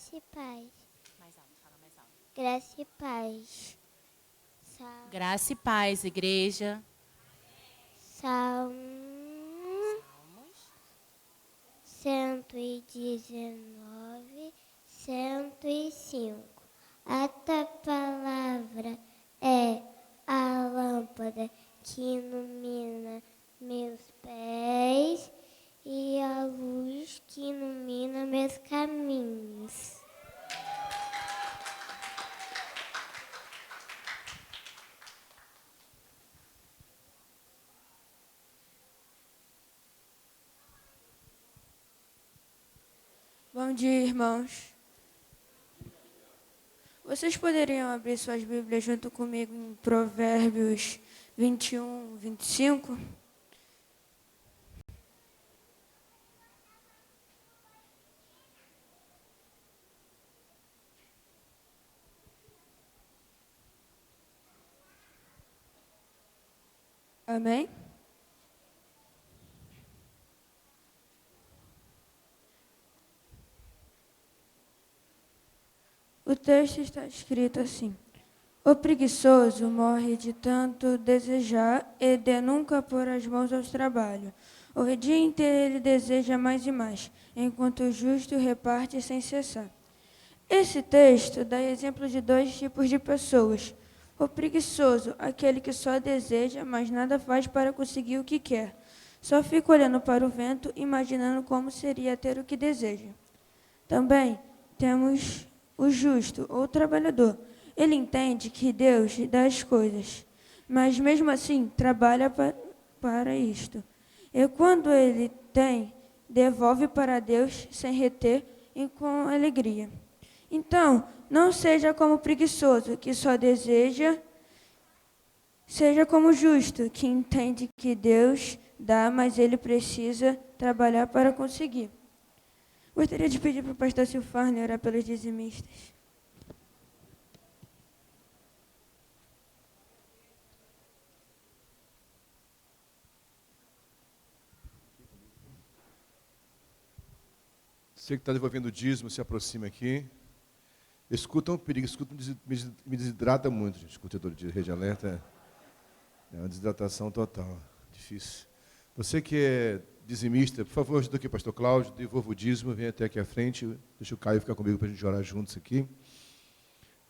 Graça e paz. Mais alto, fala mais alto. Graça e paz. Graça e paz, igreja. Salmo Salmos 119, 105. A tua palavra é a lâmpada que ilumina meus pés e a luz que ilumina meus caminhos. Bom dia, irmãos. Vocês poderiam abrir suas Bíblias junto comigo em Provérbios 21, 25? Amém? O texto está escrito assim: o preguiçoso morre de tanto desejar e de nunca pôr as mãos ao trabalho. O dia inteiro ele deseja mais e mais, enquanto o justo reparte sem cessar. Esse texto dá exemplo de dois tipos de pessoas. O preguiçoso, aquele que só deseja, mas nada faz para conseguir o que quer. Só fica olhando para o vento, imaginando como seria ter o que deseja. Também temos o justo, ou trabalhador. Ele entende que Deus dá as coisas, mas mesmo assim trabalha para isto. E quando ele tem, devolve para Deus sem reter e com alegria. Então, não seja como preguiçoso, que só deseja, seja como justo, que entende que Deus dá, mas ele precisa trabalhar para conseguir. Gostaria de pedir para o pastor Silfarne orar pelos dizimistas. Você que está devolvendo o dízimo, se aproxima aqui. Escuta um perigo, me desidrata muito, gente. Escutador de rede alerta é uma desidratação total, difícil. Você que é dizimista, por favor, ajuda aqui o pastor Cláudio, devolva o dízimo, vem até aqui à frente, deixa o Caio ficar comigo para a gente orar juntos aqui.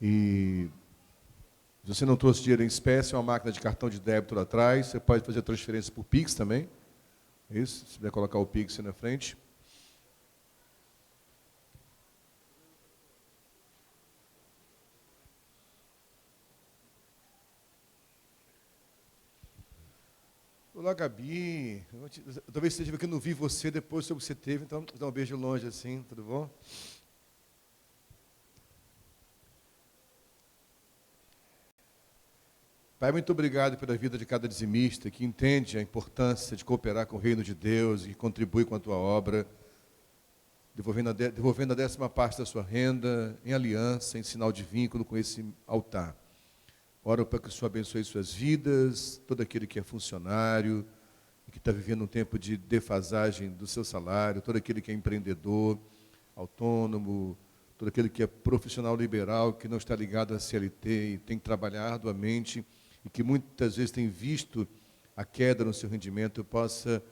E se você não trouxe dinheiro em espécie, é uma máquina de cartão de débito lá atrás, você pode fazer transferência por Pix também. Isso, se puder colocar o Pix aí na frente. Olá, Gabi. Talvez esteja aqui, não vi você depois sobre o que você teve, então dá um beijo longe assim, tudo bom? Pai, muito obrigado pela vida de cada dizimista que entende a importância de cooperar com o reino de Deus e contribui com a tua obra, devolvendo a 10ª parte da sua renda em aliança, em sinal de vínculo com esse altar. Oro para que o Senhor abençoe suas vidas, todo aquele que é funcionário, que está vivendo um tempo de defasagem do seu salário, todo aquele que é empreendedor, autônomo, todo aquele que é profissional liberal, que não está ligado à CLT e tem que trabalhar arduamente e que muitas vezes tem visto a queda no seu rendimento, possa,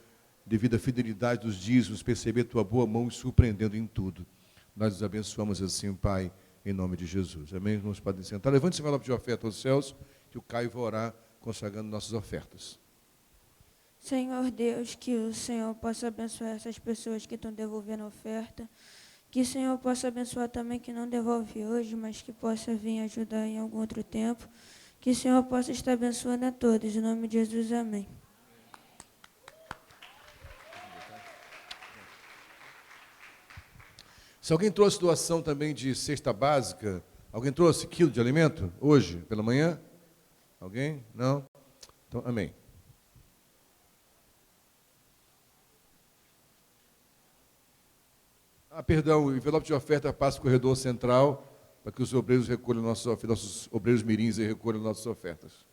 devido à fidelidade dos dízimos, perceber tua boa mão e surpreendendo em tudo. Nós os abençoamos assim, Pai, em nome de Jesus. Amém? Irmãos, podem sentar. Levante esse envelope de oferta aos céus, que o Caio vai orar consagrando nossas ofertas. Senhor Deus, que o Senhor possa abençoar essas pessoas que estão devolvendo a oferta, que o Senhor possa abençoar também que não devolve hoje, mas que possa vir ajudar em algum outro tempo, que o Senhor possa estar abençoando a todos, em nome de Jesus, amém. Se alguém trouxe doação também de cesta básica, alguém trouxe quilo de alimento hoje, pela manhã? Alguém? Não? Então, amém. Perdão, o envelope de oferta passa para o corredor central, para que os obreiros recolham nossos obreiros mirins e recolham nossas ofertas.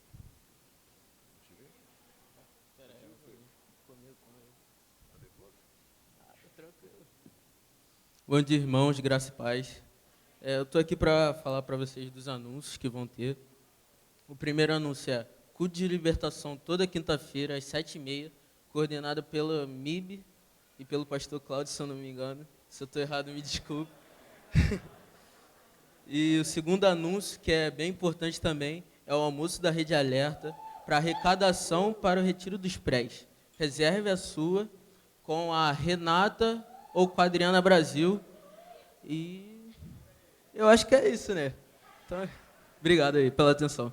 Bom dia, irmãos, graça e paz. Eu estou aqui para falar para vocês dos anúncios que vão ter. O primeiro anúncio é culto de libertação toda quinta-feira, às 7h30, coordenado pela MIB e pelo pastor Cláudio, se eu não me engano. Se eu estou errado, me desculpe. E o segundo anúncio, que é bem importante também, é o almoço da Rede Alerta para arrecadação para o Retiro dos Prés. Reserve a sua com a Renata ou com a Adriana Brasil. E eu acho que é isso, né? Então, obrigado aí pela atenção.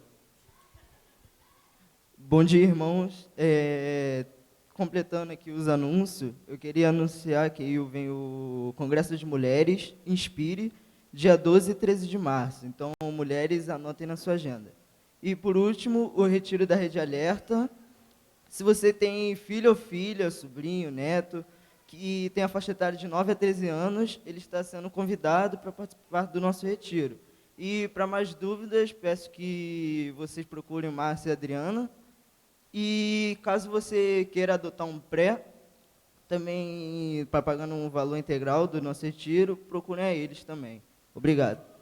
Bom dia, irmãos. Completando aqui os anúncios, eu queria anunciar que vem o Congresso de Mulheres Inspire, dia 12 e 13 de março. Então, mulheres, anotem na sua agenda. E, por último, o Retiro da Rede Alerta. Se você tem filho ou filha, sobrinho, neto, que tem a faixa etária de 9 a 13 anos, ele está sendo convidado para participar do nosso retiro. E, para mais dúvidas, peço que vocês procurem Márcia e Adriana. E, caso você queira adotar um pré, também para pagando um valor integral do nosso retiro, procurem a eles também. Obrigado.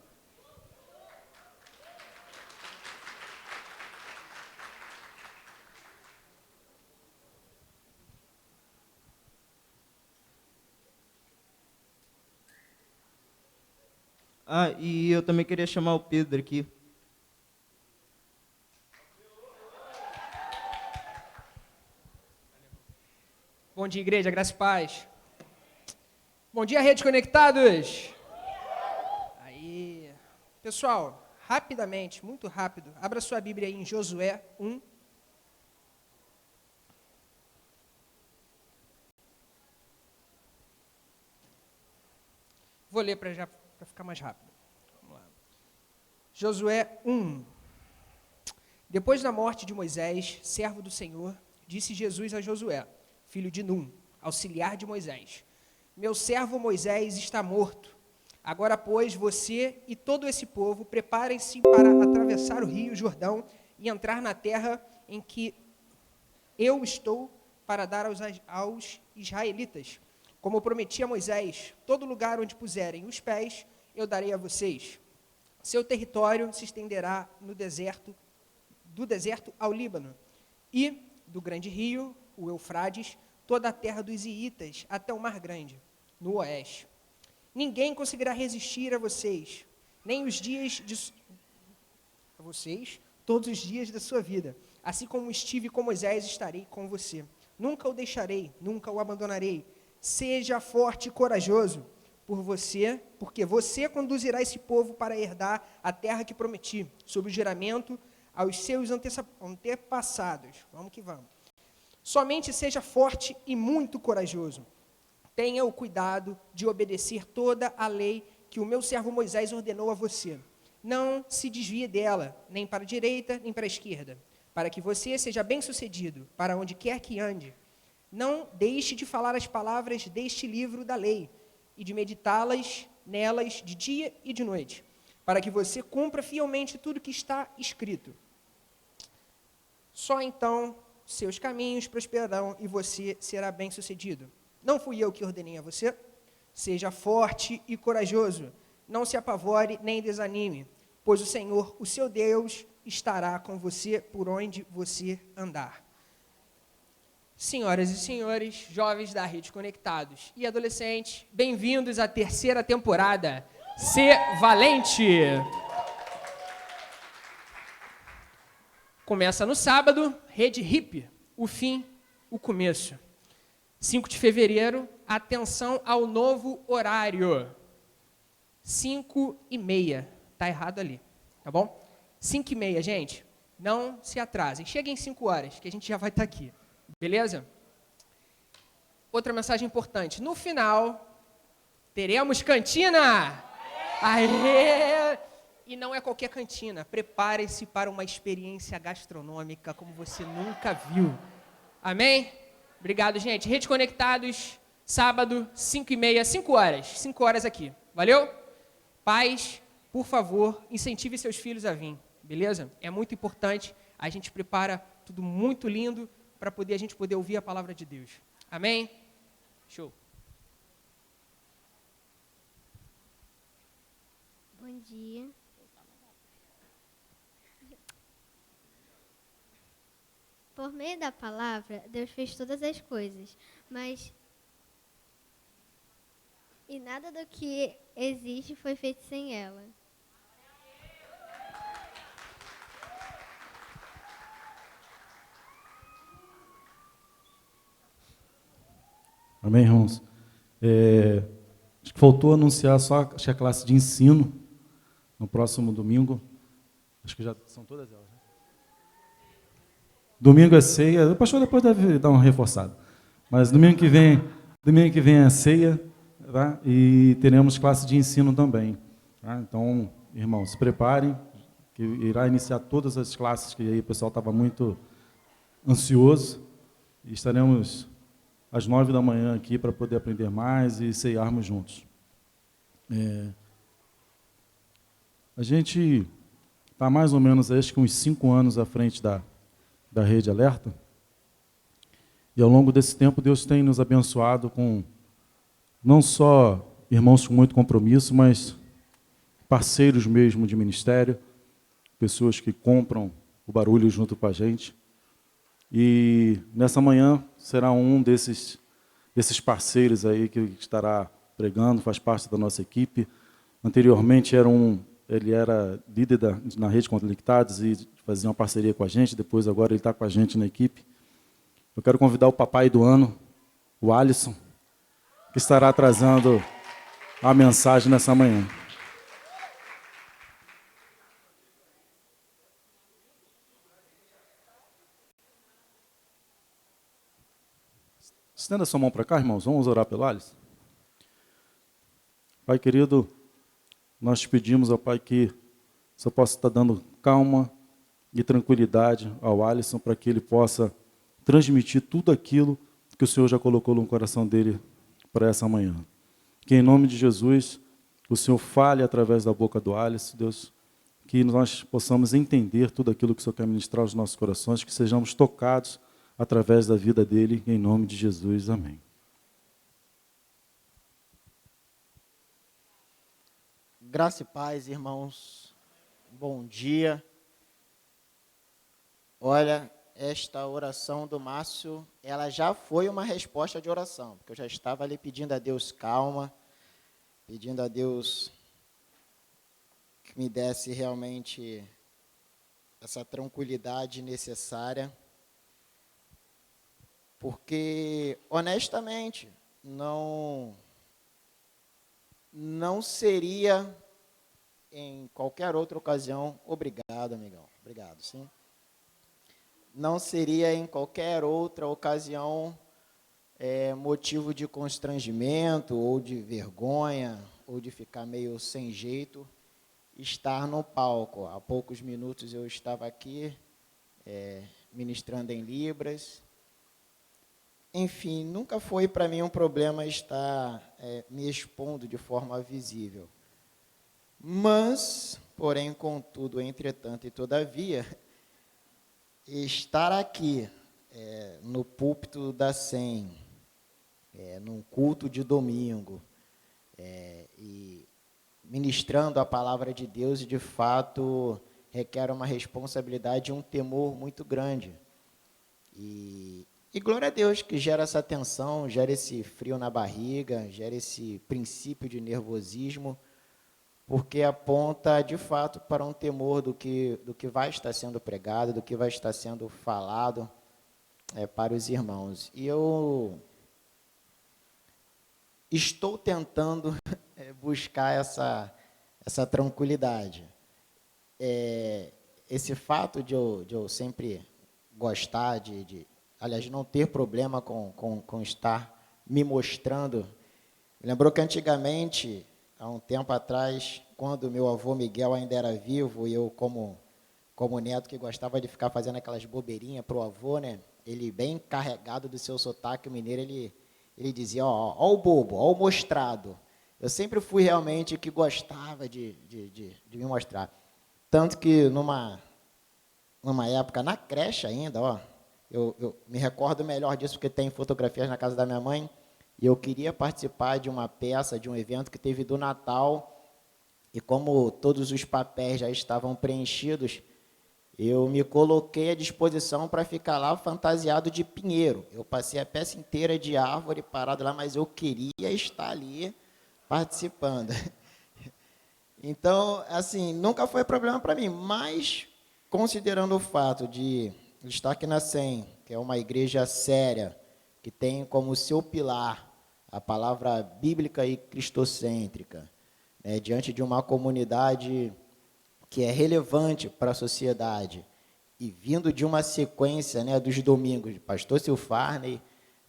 E eu também queria chamar o Pedro aqui. Bom dia, igreja, graça e paz. Bom dia, Rede Conectados. Aí, pessoal, rapidamente, muito rápido, abra sua Bíblia aí em Josué 1. Vou ler para ficar mais rápido. Vamos lá. Josué 1. Depois da morte de Moisés, servo do Senhor, disse Jesus a Josué, filho de Num, auxiliar de Moisés: meu servo Moisés está morto. Agora, pois, você e todo esse povo preparem-se para atravessar o rio Jordão e entrar na terra em que eu estou para dar aos israelitas. Como prometi a Moisés, todo lugar onde puserem os pés, eu darei a vocês. Seu território se estenderá no deserto, do deserto ao Líbano, e do grande rio, o Eufrates, toda a terra dos Iitas, até o Mar Grande, no oeste. Ninguém conseguirá resistir a vocês, nem os dias a vocês, todos os dias da sua vida. Assim como estive com Moisés, estarei com você. Nunca o deixarei, nunca o abandonarei. Seja forte e corajoso porque você conduzirá esse povo para herdar a terra que prometi, sob o juramento aos seus antepassados. Vamos que vamos. Somente seja forte e muito corajoso. Tenha o cuidado de obedecer toda a lei que o meu servo Moisés ordenou a você. Não se desvie dela, nem para a direita, nem para a esquerda, para que você seja bem-sucedido, para onde quer que ande. Não deixe de falar as palavras deste livro da lei e de meditá-las nelas de dia e de noite, para que você cumpra fielmente tudo que está escrito. Só então seus caminhos prosperarão e você será bem-sucedido. Não fui eu que ordenei a você? Seja forte e corajoso, não se apavore nem desanime, pois o Senhor, o seu Deus, estará com você por onde você andar. Senhoras e senhores, jovens da Rede Conectados e adolescentes, bem-vindos à terceira temporada. Ser Valente! Começa no sábado, Rede Hip, o fim, o começo. 5 de fevereiro, atenção ao novo horário. 5h30, tá errado ali, tá bom? 5h30, gente, não se atrasem. Cheguem 5 horas, que a gente já vai estar aqui. Beleza? Outra mensagem importante. No final, teremos cantina! Aê! E não é qualquer cantina. Prepare-se para uma experiência gastronômica como você nunca viu. Amém? Obrigado, gente. Rede Conectados, sábado, 5h30, 5 horas. 5 horas aqui. Valeu? Pais, por favor, incentive seus filhos a vir. Beleza? É muito importante. A gente prepara tudo muito lindo para a gente poder ouvir a palavra de Deus. Amém? Show. Bom dia. Por meio da palavra, Deus fez todas as coisas, mas e nada do que existe foi feito sem ela. Amém, irmãos? Acho que faltou anunciar só a classe de ensino no próximo domingo. Acho que já são todas elas, né? Domingo é ceia. O pastor depois deve dar uma reforçada. Mas domingo que vem é ceia, tá? E teremos classe de ensino também. Tá? Então, irmãos, se preparem, que irá iniciar todas as classes, que aí o pessoal estava muito ansioso. E estaremos às 9 da manhã aqui para poder aprender mais e ceiarmos juntos. A gente está mais ou menos, acho que uns 5 anos à frente da Rede Alerta, e ao longo desse tempo Deus tem nos abençoado com não só irmãos com muito compromisso, mas parceiros mesmo de ministério, pessoas que compram o barulho junto com a gente. E nessa manhã será um desses parceiros aí que estará pregando, faz parte da nossa equipe. Anteriormente ele era líder na Rede Conectados e fazia uma parceria com a gente, depois agora ele está com a gente na equipe. Eu quero convidar o papai do ano, o Alisson, que estará trazendo a mensagem nessa manhã. Estenda sua mão para cá, irmãos. Vamos orar pelo Alisson. Pai querido, nós te pedimos, ó Pai, que o Senhor possa estar dando calma e tranquilidade ao Alisson para que ele possa transmitir tudo aquilo que o Senhor já colocou no coração dele para essa manhã. Que em nome de Jesus, o Senhor fale através da boca do Alisson, Deus, que nós possamos entender tudo aquilo que o Senhor quer ministrar aos nossos corações, que sejamos tocados através da vida dele, em nome de Jesus. Amém. Graça e paz, irmãos. Bom dia. Olha, esta oração do Márcio, ela já foi uma resposta de oração, porque eu já estava ali pedindo a Deus calma, pedindo a Deus que me desse realmente essa tranquilidade necessária. Porque, honestamente, não seria em qualquer outra ocasião, obrigado, amigão, obrigado, sim. Não seria em qualquer outra ocasião motivo de constrangimento, ou de vergonha, ou de ficar meio sem jeito, estar no palco. Há poucos minutos eu estava aqui, ministrando em Libras. Enfim, nunca foi para mim um problema estar me expondo de forma visível. Mas, porém, contudo, entretanto e todavia, estar aqui no púlpito da SEM, num culto de domingo, e ministrando a palavra de Deus, de fato, requer uma responsabilidade e um temor muito grande. E glória a Deus que gera essa tensão, gera esse frio na barriga, gera esse princípio de nervosismo, porque aponta, de fato, para um temor do que vai estar sendo pregado, do que vai estar sendo falado para os irmãos. E eu estou tentando buscar essa tranquilidade. Esse fato de eu sempre gostar aliás, não ter problema com estar me mostrando. Lembrou que antigamente, há um tempo atrás, quando meu avô Miguel ainda era vivo, e eu como neto que gostava de ficar fazendo aquelas bobeirinhas para o avô, né? Ele bem carregado do seu sotaque mineiro, ele dizia, ó o bobo, ó o mostrado. Eu sempre fui realmente que gostava de me mostrar. Tanto que numa época, na creche ainda, ó, eu me recordo melhor disso, porque tem fotografias na casa da minha mãe, e eu queria participar de uma peça, de um evento que teve do Natal, E como todos os papéis já estavam preenchidos, eu me coloquei à disposição para ficar lá fantasiado de pinheiro. Eu passei a peça inteira de árvore parado lá, mas eu queria estar ali participando. Então, assim, nunca foi problema para mim, mas considerando o fato de estar aqui na SEM, que é uma igreja séria, que tem como seu pilar a palavra bíblica e cristocêntrica, né, diante de uma comunidade que é relevante para a sociedade, e vindo de uma sequência, né, dos domingos, de pastor Silfarney,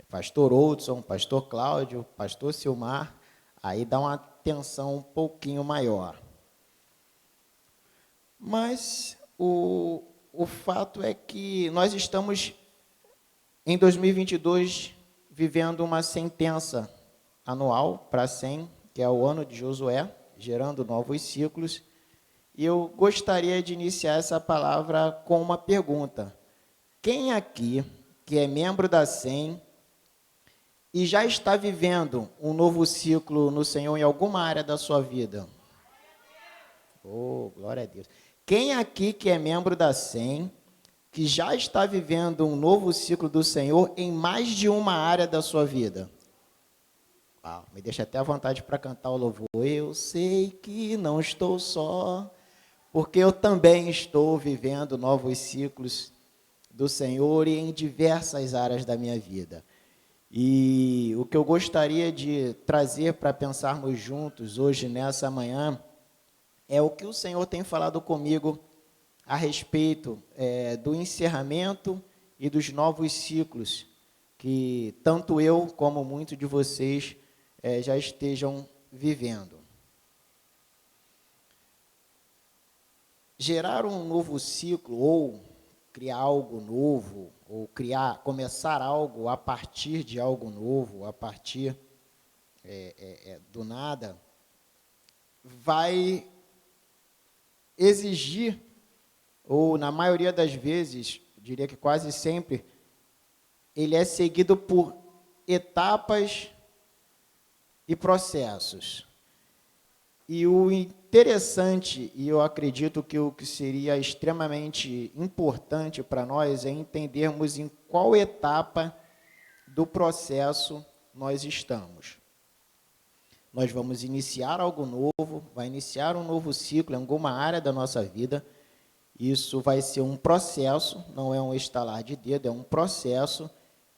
pastor Oldson, pastor Cláudio, pastor Silmar, aí dá uma tensão um pouquinho maior. Mas o fato é que nós estamos, em 2022, vivendo uma sentença anual para 100, que é o ano de Josué, gerando novos ciclos. E eu gostaria de iniciar essa palavra com uma pergunta. Quem aqui, que é membro da SEM, e já está vivendo um novo ciclo no Senhor em alguma área da sua vida? Oh, glória a Deus. Quem aqui que é membro da SEM, que já está vivendo um novo ciclo do Senhor em mais de uma área da sua vida? Uau, me deixa até à vontade para cantar o louvor. Eu sei que não estou só, porque eu também estou vivendo novos ciclos do Senhor e em diversas áreas da minha vida. E o que eu gostaria de trazer para pensarmos juntos hoje, nessa manhã, é o que o Senhor tem falado comigo a respeito do encerramento e dos novos ciclos que tanto eu como muitos de vocês já estejam vivendo. Gerar um novo ciclo, ou criar algo novo, ou começar algo a partir de algo novo, a partir do nada, vai exigir, ou na maioria das vezes, diria que quase sempre, ele é seguido por etapas e processos. E o interessante, e eu acredito que o que seria extremamente importante para nós é entendermos em qual etapa do processo nós estamos. Nós vamos iniciar algo novo, vai iniciar um novo ciclo em alguma área da nossa vida. Isso vai ser um processo, não é um estalar de dedo, é um processo.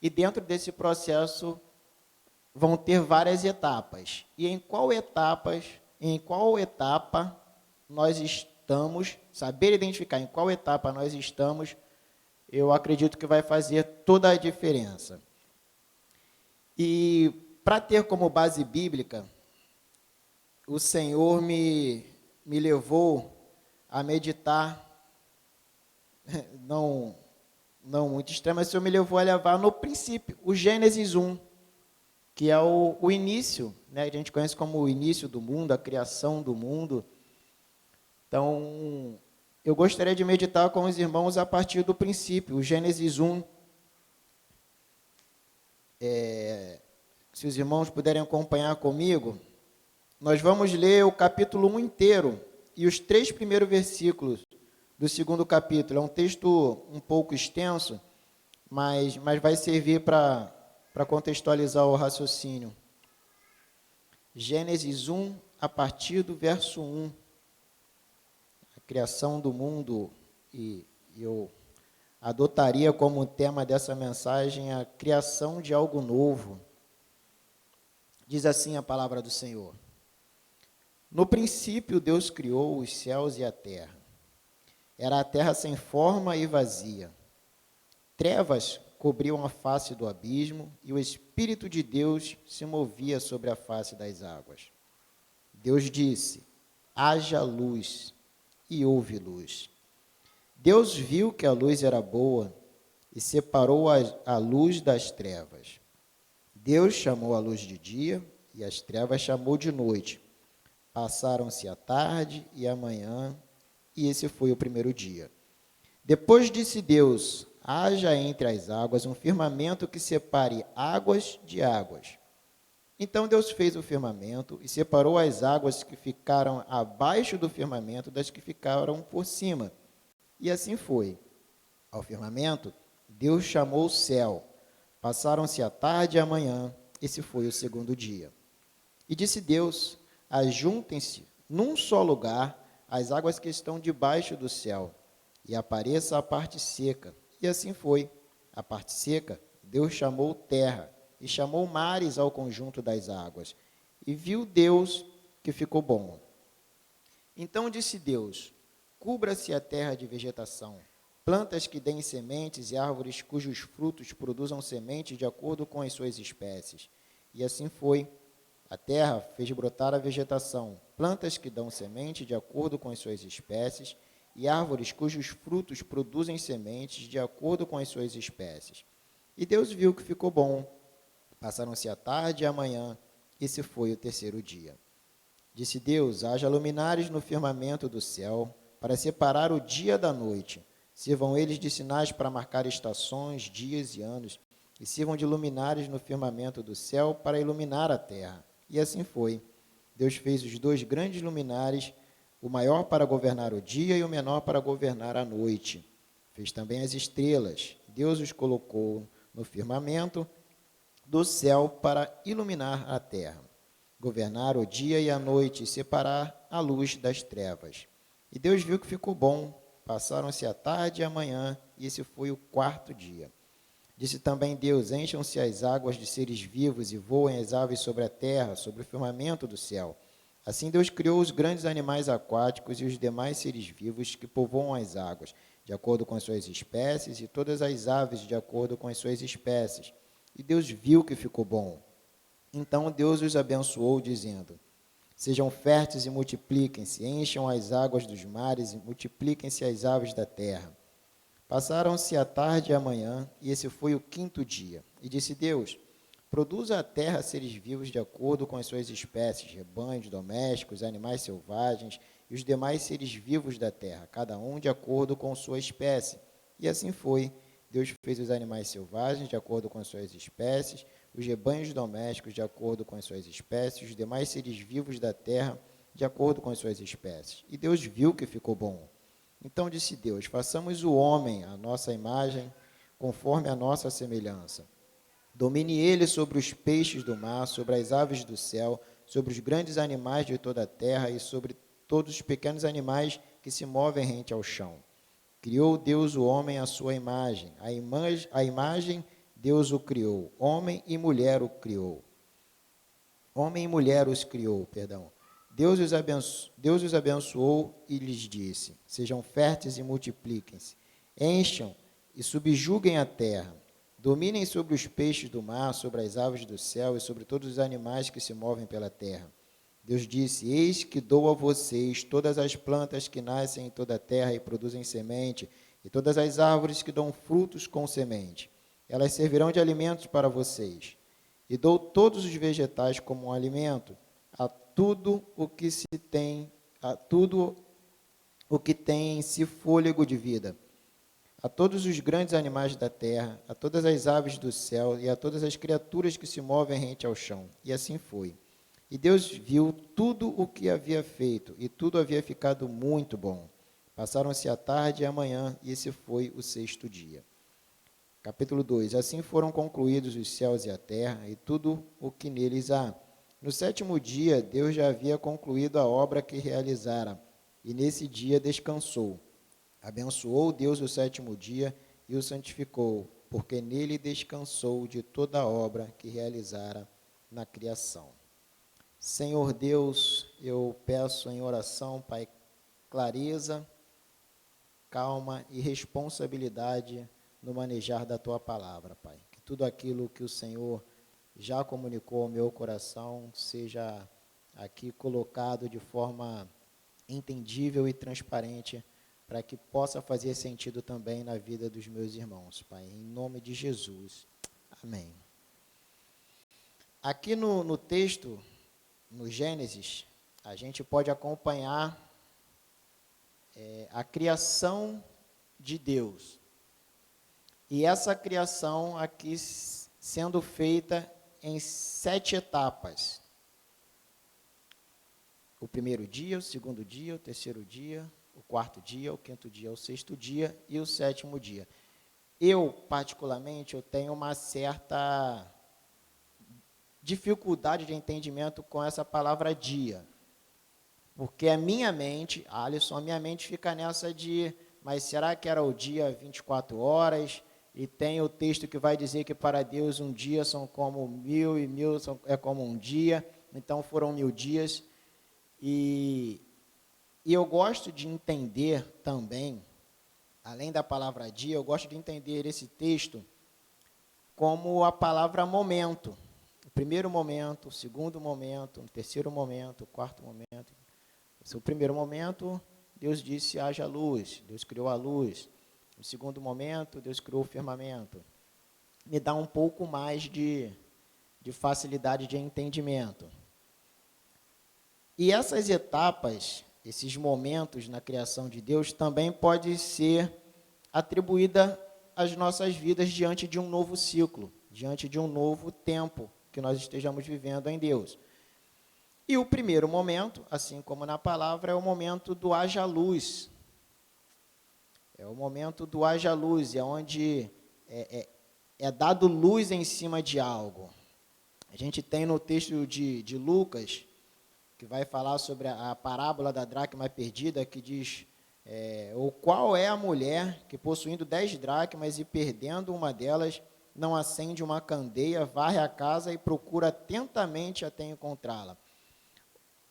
E dentro desse processo vão ter várias etapas. E em qual etapa nós estamos, saber identificar em qual etapa nós estamos, eu acredito que vai fazer toda a diferença. E para ter como base bíblica, o Senhor me levou a meditar, não muito extremo, mas o Senhor me levou a levar no princípio, o Gênesis 1, que é o início, né? A gente conhece como o início do mundo, a criação do mundo. Então, eu gostaria de meditar com os irmãos a partir do princípio, o Gênesis 1. Se os irmãos puderem acompanhar comigo, nós vamos ler o capítulo 1 inteiro e os 3 primeiros versículos do 2º capítulo. É um texto um pouco extenso, mas vai servir para contextualizar o raciocínio. Gênesis 1, a partir do verso 1. A criação do mundo, e eu adotaria como tema dessa mensagem a criação de algo novo. Diz assim a palavra do Senhor. No princípio, Deus criou os céus e a terra. Era a terra sem forma e vazia. Trevas cobriam a face do abismo, e o Espírito de Deus se movia sobre a face das águas. Deus disse, haja luz, e houve luz. Deus viu que a luz era boa, e separou a luz das trevas. Deus chamou a luz de dia, e as trevas chamou de noite. Passaram-se a tarde e a manhã, e esse foi o primeiro dia. Depois disse Deus, haja entre as águas um firmamento que separe águas de águas. Então Deus fez o firmamento e separou as águas que ficaram abaixo do firmamento das que ficaram por cima. E assim foi. Ao firmamento, Deus chamou o céu. Passaram-se a tarde e a manhã. Esse foi o segundo dia. E disse Deus: ajuntem-se num só lugar as águas que estão debaixo do céu, e apareça a parte seca. E assim foi. A parte seca, Deus chamou terra, e chamou mares ao conjunto das águas. E viu Deus que ficou bom. Então disse Deus: cubra-se a terra de vegetação, plantas que deem sementes e árvores cujos frutos produzam sementes de acordo com as suas espécies. E assim foi. A terra fez brotar a vegetação, plantas que dão semente de acordo com as suas espécies, e árvores cujos frutos produzem sementes de acordo com as suas espécies. E Deus viu que ficou bom. Passaram-se a tarde e a manhã. Esse foi o terceiro dia. Disse Deus: haja luminares no firmamento do céu, para separar o dia da noite. Sirvam eles de sinais para marcar estações, dias e anos, e sirvam de luminares no firmamento do céu para iluminar a terra. E assim foi. Deus fez os 2 grandes luminares, o maior para governar o dia e o menor para governar a noite. Fez também as estrelas. Deus os colocou no firmamento do céu para iluminar a terra, governar o dia e a noite e separar a luz das trevas. E Deus viu que ficou bom. Passaram-se a tarde e a manhã, e esse foi o 4º dia. Disse também Deus: encham-se as águas de seres vivos e voem as aves sobre a terra, sobre o firmamento do céu. Assim Deus criou os grandes animais aquáticos e os demais seres vivos que povoam as águas, de acordo com as suas espécies, e todas as aves de acordo com as suas espécies. E Deus viu que ficou bom. Então Deus os abençoou, dizendo: sejam férteis e multipliquem-se, encham as águas dos mares e multipliquem-se as aves da terra. Passaram-se a tarde e a manhã, e esse foi o 5º dia. E disse Deus: produza a terra seres vivos de acordo com as suas espécies, rebanhos domésticos, animais selvagens e os demais seres vivos da terra, cada um de acordo com sua espécie. E assim foi. Deus fez os animais selvagens de acordo com as suas espécies, os rebanhos domésticos de acordo com as suas espécies, os demais seres vivos da terra de acordo com as suas espécies. E Deus viu que ficou bom. Então disse Deus: façamos o homem à nossa imagem, conforme a nossa semelhança. Domine ele sobre os peixes do mar, sobre as aves do céu, sobre os grandes animais de toda a terra e sobre todos os pequenos animais que se movem rente ao chão. Criou Deus o homem à sua imagem. A imagem Deus o criou. Homem e mulher o criou. Homem e mulher os criou, perdão. Deus os abençoou e lhes disse: sejam férteis e multipliquem-se. Encham e subjuguem a terra. Dominem sobre os peixes do mar, sobre as aves do céu e sobre todos os animais que se movem pela terra. Deus disse: eis que dou a vocês todas as plantas que nascem em toda a terra e produzem semente, e todas as árvores que dão frutos com semente. Elas servirão de alimentos para vocês. E dou todos os vegetais como um alimento, a tudo o que tem em si fôlego de vida, a todos os grandes animais da terra, a todas as aves do céu e a todas as criaturas que se movem rente ao chão. E assim foi. E Deus viu tudo o que havia feito, e tudo havia ficado muito bom. Passaram-se a tarde e a manhã, e esse foi o 6º dia. Capítulo 2. Assim foram concluídos os céus e a terra, e tudo o que neles há. No 7º dia, Deus já havia concluído a obra que realizara, e nesse dia descansou. Abençoou Deus o 7º dia e o santificou, porque nele descansou de toda a obra que realizara na criação. Senhor Deus, eu peço em oração, Pai, clareza, calma e responsabilidade no manejar da Tua palavra, Pai. Que tudo aquilo que o Senhor já comunicou ao meu coração seja aqui colocado de forma entendível e transparente, para que possa fazer sentido também na vida dos meus irmãos, Pai. Em nome de Jesus. Amém. Aqui no texto, no Gênesis, a gente pode acompanhar a criação de Deus. E essa criação aqui sendo feita em 7 etapas. O primeiro dia, o segundo dia, o terceiro dia, o quarto dia, o quinto dia, o sexto dia e o sétimo dia. Eu, particularmente, eu tenho uma certa dificuldade de entendimento com essa palavra dia. Porque a minha mente, Alisson, a minha mente fica nessa de, mas será que era o dia 24 horas? E tem o texto que vai dizer que para Deus um dia são como 1000 e 1000 é como um dia. Então foram 1000 dias. E eu gosto de entender também, além da palavra dia, eu gosto de entender esse texto como a palavra momento. O primeiro momento, o segundo momento, o terceiro momento, o quarto momento. O primeiro momento, Deus disse, haja luz, Deus criou a luz. No segundo momento, Deus criou o firmamento. Me dá um pouco mais de facilidade de entendimento. E essas etapas, esses momentos na criação de Deus, também pode ser atribuída às nossas vidas diante de um novo ciclo, diante de um novo tempo que nós estejamos vivendo em Deus. E o primeiro momento, assim como na palavra, é o momento do haja luz. É o momento do haja luz, é onde é dado luz em cima de algo. A gente tem no texto de Lucas, que vai falar sobre a parábola da dracma perdida, que diz, ou qual é a mulher que, possuindo 10 dracmas e perdendo uma delas, não acende uma candeia, varre a casa e procura atentamente até encontrá-la.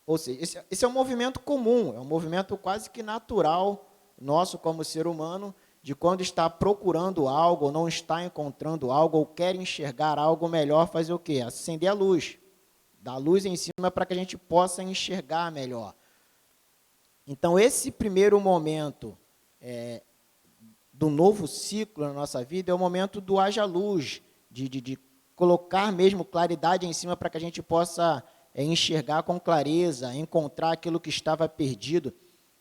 Ou seja, esse é um movimento comum, é um movimento quase que natural nosso como ser humano, de quando está procurando algo, ou não está encontrando algo, ou quer enxergar algo melhor, fazer o quê? Acender a luz. Dar luz em cima para que a gente possa enxergar melhor. Então, esse primeiro momento do novo ciclo na nossa vida é o momento do haja luz, de colocar mesmo claridade em cima para que a gente possa enxergar com clareza, encontrar aquilo que estava perdido.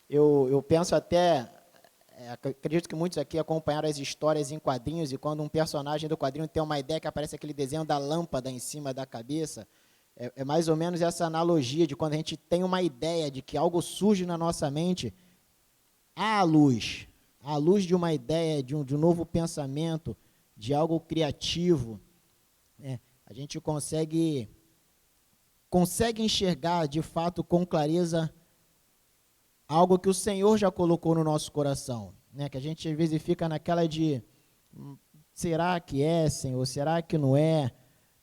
Eu penso até, acredito que muitos aqui acompanharam as histórias em quadrinhos, e quando um personagem do quadrinho tem uma ideia que aparece aquele desenho da lâmpada em cima da cabeça, é mais ou menos essa analogia de quando a gente tem uma ideia de que algo surge na nossa mente, há a luz de uma ideia, de um novo pensamento, de algo criativo, a gente consegue enxergar de fato com clareza algo que o Senhor já colocou no nosso coração, que a gente às vezes fica naquela de, será que é, Senhor, será que não é?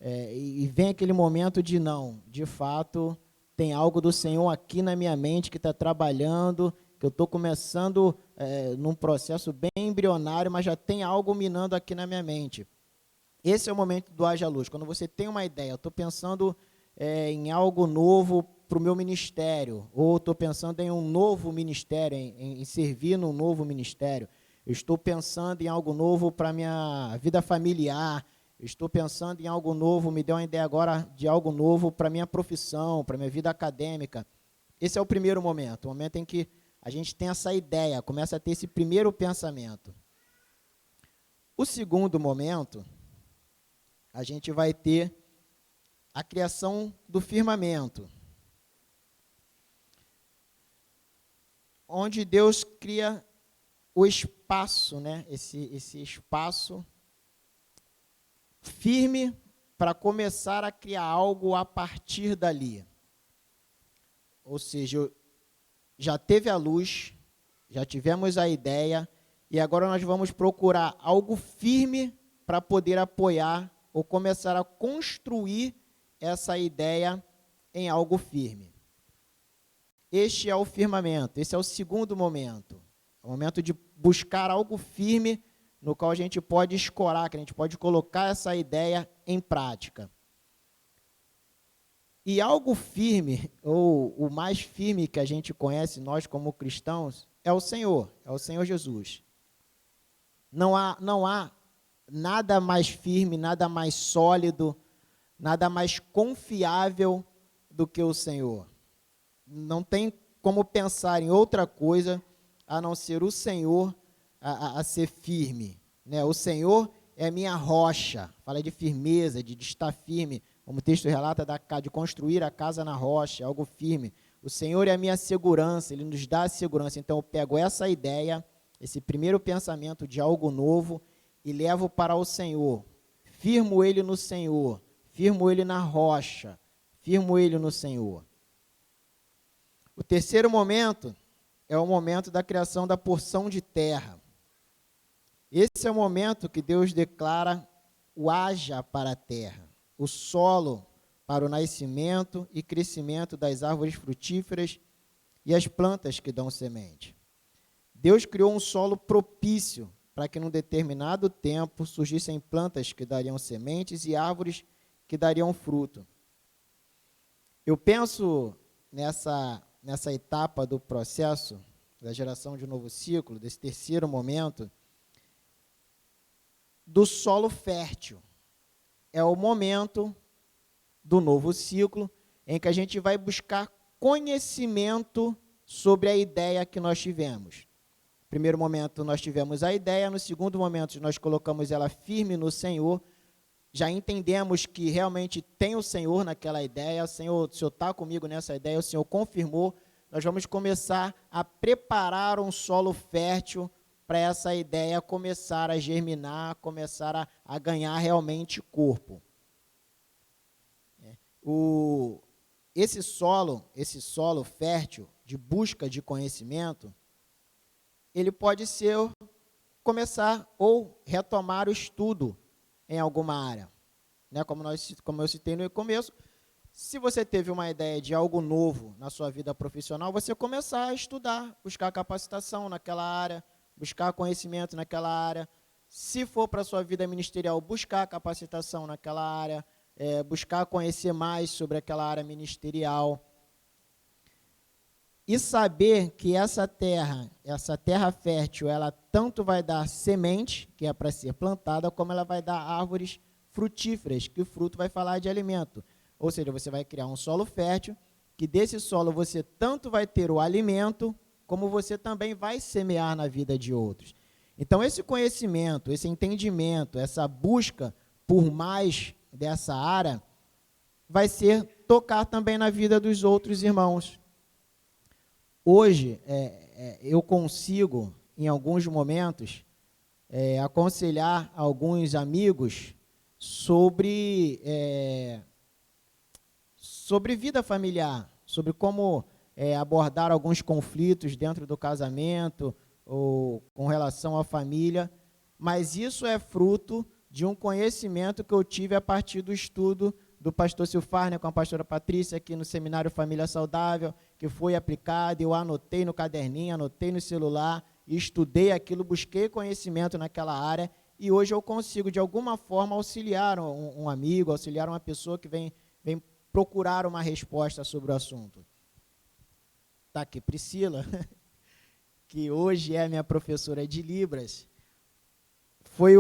E vem aquele momento de não, de fato, tem algo do Senhor aqui na minha mente que está trabalhando, que eu estou começando num processo bem embrionário, mas já tem algo minando aqui na minha mente. Esse é o momento do haja luz, quando você tem uma ideia, eu estou pensando em algo novo para o meu ministério, ou estou pensando em um novo ministério, em servir num novo ministério, eu estou pensando em algo novo para a minha vida familiar, eu estou pensando em algo novo, me deu uma ideia agora de algo novo para a minha profissão, para a minha vida acadêmica. Esse é o primeiro momento, o momento em que a gente tem essa ideia, começa a ter esse primeiro pensamento. O segundo momento, a gente vai ter a criação do firmamento, onde Deus cria o espaço, esse espaço firme para começar a criar algo a partir dali. Ou seja, já teve a luz, já tivemos a ideia, e agora nós vamos procurar algo firme para poder apoiar ou começar a construir essa ideia em algo firme. Este é o firmamento, esse é o segundo momento. É o momento de buscar algo firme no qual a gente pode escorar, que a gente pode colocar essa ideia em prática. E algo firme, ou o mais firme que a gente conhece, nós como cristãos, é o Senhor Jesus. Não há nada mais firme, nada mais sólido, nada mais confiável do que o Senhor. Não tem como pensar em outra coisa a não ser o Senhor a ser firme. O Senhor é minha rocha, fala de firmeza, de estar firme. como o texto relata, de construir a casa na rocha, algo firme. O Senhor é a minha segurança, Ele nos dá a segurança. Então, eu pego essa ideia, esse primeiro pensamento de algo novo e levo para o Senhor. Firmo ele no Senhor, firmo ele na rocha, firmo ele no Senhor. O terceiro momento é o momento da criação da porção de terra. Esse é o momento que Deus declara o haja para a terra, o solo para o nascimento e crescimento das árvores frutíferas e as plantas que dão semente. Deus criou um solo propício para que num determinado tempo surgissem plantas que dariam sementes e árvores que dariam fruto. Eu penso nessa etapa do processo da geração de um novo ciclo, desse terceiro momento, do solo fértil. É o momento do novo ciclo em que a gente vai buscar conhecimento sobre a ideia que nós tivemos. No primeiro momento nós tivemos a ideia, no segundo momento nós colocamos ela firme no Senhor, já entendemos que realmente tem o Senhor naquela ideia, o Senhor está comigo nessa ideia, o Senhor confirmou, nós vamos começar a preparar um solo fértil para essa ideia começar a germinar, começar a ganhar realmente corpo. Esse solo fértil de busca de conhecimento, ele pode ser começar ou retomar o estudo em alguma área. Né? Como eu citei no começo, se você teve uma ideia de algo novo na sua vida profissional, você começar a estudar, buscar capacitação naquela área, buscar conhecimento naquela área. Se for para a sua vida ministerial, buscar capacitação naquela área, buscar conhecer mais sobre aquela área ministerial. E saber que essa terra fértil, ela tanto vai dar semente, que é para ser plantada, como ela vai dar árvores frutíferas, que o fruto vai falar de alimento. Ou seja, você vai criar um solo fértil, que desse solo você tanto vai ter o alimento, como você também vai semear na vida de outros. Então, esse conhecimento, esse entendimento, essa busca por mais dessa área, vai ser tocar também na vida dos outros irmãos. Hoje, eu consigo, em alguns momentos, aconselhar alguns amigos sobre vida familiar, sobre como abordar alguns conflitos dentro do casamento ou com relação à família, mas isso é fruto de um conhecimento que eu tive a partir do estudo do pastor Silfarner com a pastora Patrícia aqui no Seminário Família Saudável, que foi aplicado, eu anotei no caderninho, anotei no celular, estudei aquilo, busquei conhecimento naquela área, e hoje eu consigo, de alguma forma, auxiliar um amigo, auxiliar uma pessoa que vem procurar uma resposta sobre o assunto. Está aqui Priscila, que hoje é minha professora de Libras, foi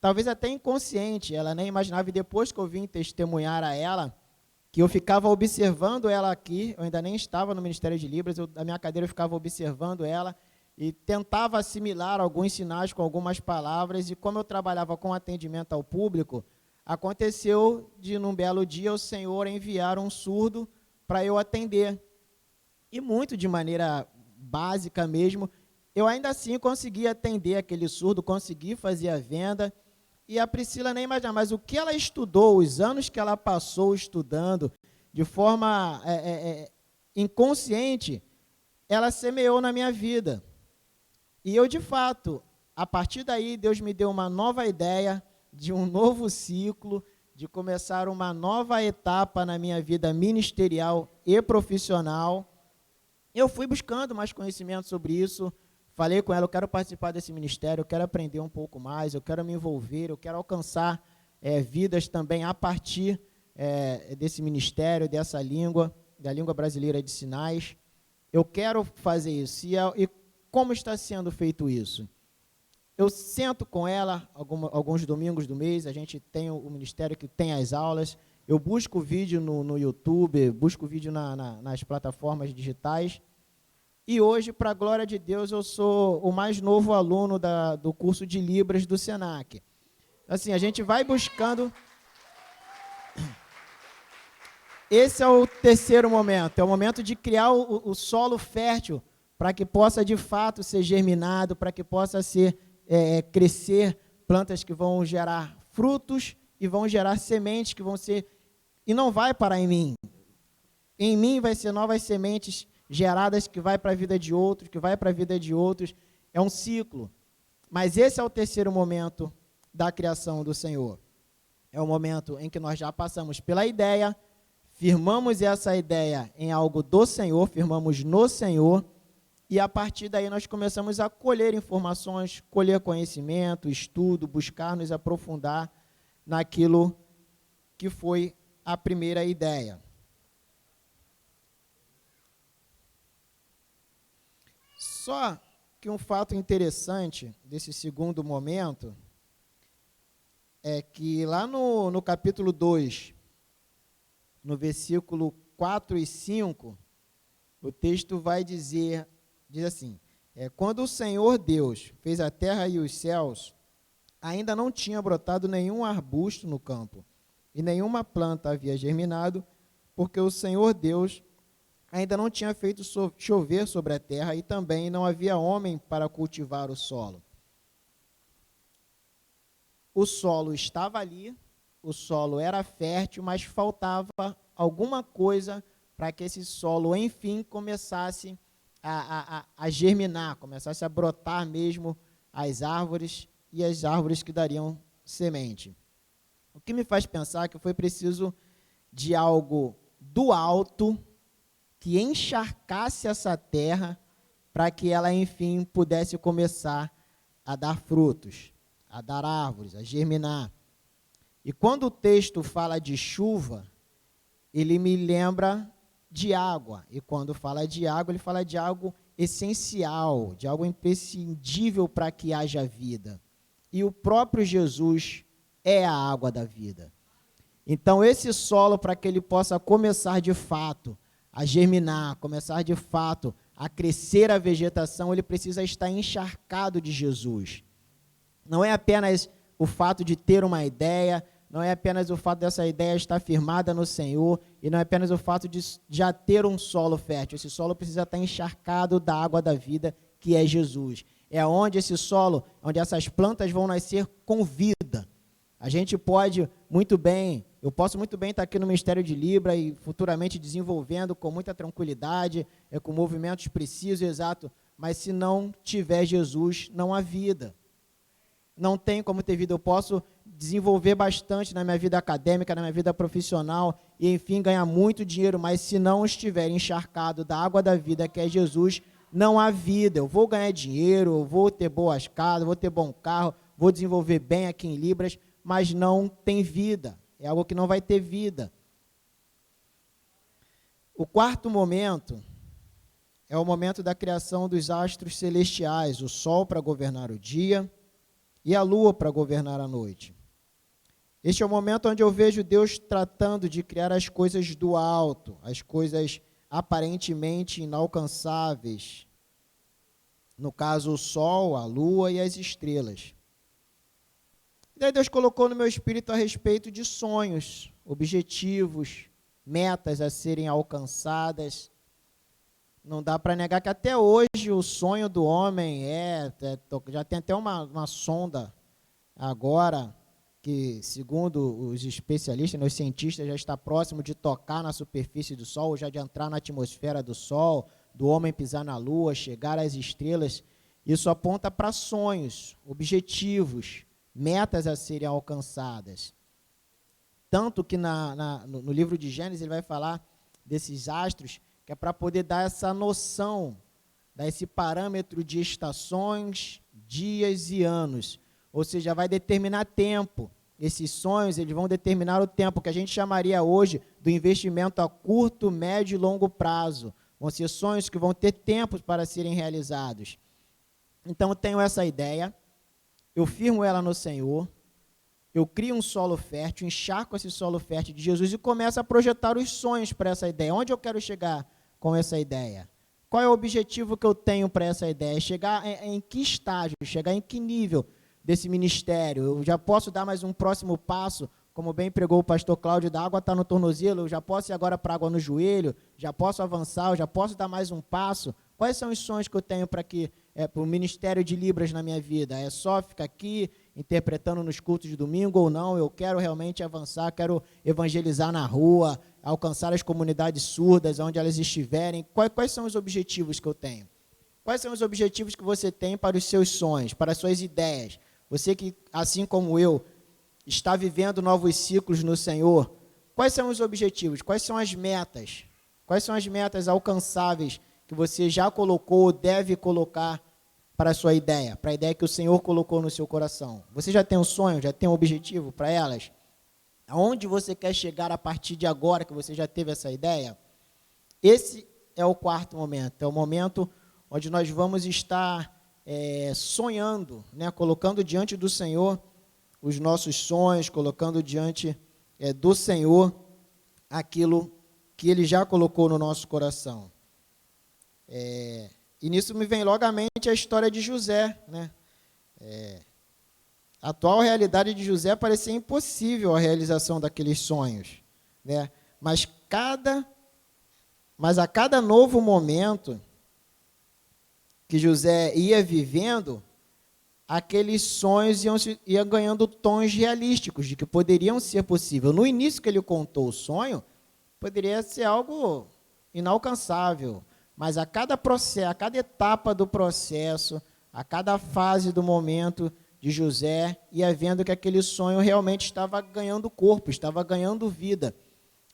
talvez até inconsciente, ela nem imaginava, e depois que eu vim testemunhar a ela, que eu ficava observando ela aqui, eu ainda nem estava no Ministério de Libras, da minha cadeira eu ficava observando ela, e tentava assimilar alguns sinais com algumas palavras, e como eu trabalhava com atendimento ao público, aconteceu de, num belo dia, o Senhor enviar um surdo para eu atender. E muito de maneira básica mesmo, eu ainda assim consegui atender aquele surdo, consegui fazer a venda, e a Priscila nem imagina, mas o que ela estudou, os anos que ela passou estudando, de forma inconsciente, ela semeou na minha vida. E eu, de fato, a partir daí, Deus me deu uma nova ideia de um novo ciclo, de começar uma nova etapa na minha vida ministerial e profissional. Eu fui buscando mais conhecimento sobre isso, falei com ela, eu quero participar desse ministério, eu quero aprender um pouco mais, eu quero me envolver, eu quero alcançar vidas também a partir desse ministério, dessa língua, da língua brasileira de sinais. Eu quero fazer isso. E como está sendo feito isso? Eu sento com ela alguns domingos do mês, a gente tem o ministério que tem as aulas, eu busco vídeo no YouTube, busco vídeo nas plataformas digitais, e hoje, para a glória de Deus, eu sou o mais novo aluno do curso de Libras do SENAC. Assim, a gente vai buscando... esse é o terceiro momento, é o momento de criar o solo fértil para que possa de fato ser germinado, para que possa crescer plantas que vão gerar frutos e vão gerar sementes que vão ser, e não vai parar em mim. Em mim vai ser novas sementes geradas que vai para a vida de outros, que vai para a vida de outros. É um ciclo. Mas esse é o terceiro momento da criação do Senhor. É o momento em que nós já passamos pela ideia, firmamos essa ideia em algo do Senhor, firmamos no Senhor, e a partir daí nós começamos a colher informações, colher conhecimento, estudo, buscar nos aprofundar naquilo que foi a primeira ideia. Só que um fato interessante desse segundo momento é que lá no capítulo 2, no versículo 4 e 5, o texto vai diz assim, quando o Senhor Deus fez a terra e os céus, ainda não tinha brotado nenhum arbusto no campo, e nenhuma planta havia germinado, porque o Senhor Deus ainda não tinha feito chover sobre a terra, e também não havia homem para cultivar o solo. O solo estava ali, o solo era fértil, mas faltava alguma coisa para que esse solo, enfim, começasse a germinar, começasse a brotar mesmo as árvores e as árvores que dariam semente. O que me faz pensar que foi preciso de algo do alto que encharcasse essa terra para que ela, enfim, pudesse começar a dar frutos, a dar árvores, a germinar. E quando o texto fala de chuva, ele me lembra de água. E quando fala de água, ele fala de algo essencial, de algo imprescindível para que haja vida. E o próprio Jesus é a água da vida. Então, esse solo, para que ele possa começar de fato a germinar, começar de fato a crescer a vegetação, ele precisa estar encharcado de Jesus. Não é apenas o fato de ter uma ideia, não é apenas o fato dessa ideia estar firmada no Senhor, e não é apenas o fato de já ter um solo fértil. Esse solo precisa estar encharcado da água da vida, que é Jesus. É onde esse solo, onde essas plantas vão nascer com vida. A gente pode muito bem, eu posso muito bem estar aqui no Ministério de Libra e futuramente desenvolvendo com muita tranquilidade, com movimentos precisos e exatos, mas se não tiver Jesus, não há vida. Não tem como ter vida. Eu posso desenvolver bastante na minha vida acadêmica, na minha vida profissional e, enfim, ganhar muito dinheiro, mas se não estiver encharcado da água da vida, que é Jesus, não há vida. Eu vou ganhar dinheiro, eu vou ter boas casas, vou ter bom carro, vou desenvolver bem aqui em Libras, mas não tem vida. É algo que não vai ter vida. O quarto momento é o momento da criação dos astros celestiais, o sol para governar o dia e a lua para governar a noite. Este é o momento onde eu vejo Deus tratando de criar as coisas do alto, as coisas aparentemente inalcançáveis. No caso, o sol, a lua e as estrelas. Daí Deus colocou no meu espírito a respeito de sonhos, objetivos, metas a serem alcançadas. Não dá para negar que até hoje o sonho do homem já tem até uma sonda agora, que segundo os especialistas, os cientistas, já está próximo de tocar na superfície do Sol, já de entrar na atmosfera do Sol, do homem pisar na Lua, chegar às estrelas. Isso aponta para sonhos, objetivos, metas a serem alcançadas. Tanto que no livro de Gênesis ele vai falar desses astros, que é para poder dar essa noção, dar esse parâmetro de estações, dias e anos. Ou seja, vai determinar tempo. Esses sonhos eles vão determinar o tempo, que a gente chamaria hoje do investimento a curto, médio e longo prazo. Vão ser sonhos que vão ter tempos para serem realizados. Então, eu tenho essa ideia, eu firmo ela no Senhor, eu crio um solo fértil, encharco esse solo fértil de Jesus e começo a projetar os sonhos para essa ideia. Onde eu quero chegar com essa ideia? Qual é o objetivo que eu tenho para essa ideia? Chegar em que estágio? Chegar em que nível desse ministério? Eu já posso dar mais um próximo passo como bem pregou o pastor Cláudio, da água está no tornozelo, eu já posso ir agora para a água no joelho, já posso avançar, eu já posso dar mais um passo. Quais são os sonhos que eu tenho para o ministério de Libras na minha vida? É só ficar aqui interpretando nos cultos de domingo ou não? Eu quero realmente avançar, quero evangelizar na rua, alcançar as comunidades surdas, onde elas estiverem. Quais são os objetivos que eu tenho? Quais são os objetivos que você tem para os seus sonhos, para as suas ideias? Você que, assim como eu, está vivendo novos ciclos no Senhor, quais são os objetivos? Quais são as metas? Quais são as metas alcançáveis que você já colocou ou deve colocar para a sua ideia, para a ideia que o Senhor colocou no seu coração? Você já tem um sonho, já tem um objetivo para elas? Aonde você quer chegar a partir de agora que você já teve essa ideia? Esse é o quarto momento, é o momento onde nós vamos estar sonhando, né? Colocando diante do Senhor os nossos sonhos, colocando diante do Senhor aquilo que Ele já colocou no nosso coração. E nisso me vem logo à mente a história de José, né? A atual realidade de José parecia impossível a realização daqueles sonhos, né? Mas a cada novo momento que José ia vivendo, aqueles sonhos iam ganhando tons realísticos, de que poderiam ser possíveis. No início que ele contou o sonho, poderia ser algo inalcançável, mas a cada processo, a cada etapa do processo, a cada fase do momento de José, ia vendo que aquele sonho realmente estava ganhando corpo, estava ganhando vida.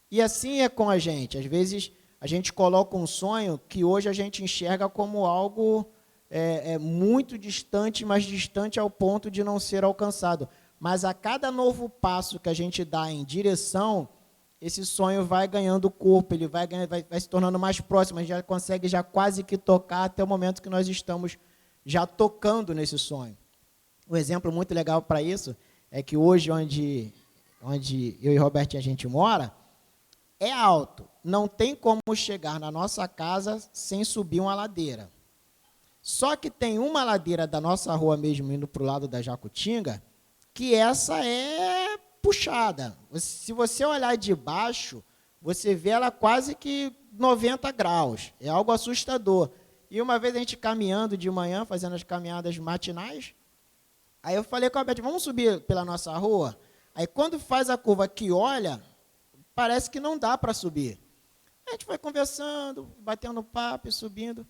E assim é com a gente. Às vezes, a gente coloca um sonho que hoje a gente enxerga como algo muito distante, mas distante ao ponto de não ser alcançado. Mas a cada novo passo que a gente dá em direção, esse sonho vai ganhando corpo, ele vai se tornando mais próximo, a gente já consegue já quase que tocar até o momento que nós estamos já tocando nesse sonho. Um exemplo muito legal para isso é que hoje, onde eu e Robertinho a gente mora, é alto. Não tem como chegar na nossa casa sem subir uma ladeira. Só que tem uma ladeira da nossa rua mesmo, indo para o lado da Jacutinga, que essa é puxada. Se você olhar de baixo, você vê ela quase que 90 graus. É algo assustador. E uma vez a gente caminhando de manhã, fazendo as caminhadas matinais, aí eu falei com a Beth, vamos subir pela nossa rua? Aí quando faz a curva que olha, parece que não dá para subir. A gente foi conversando, batendo papo e subindo.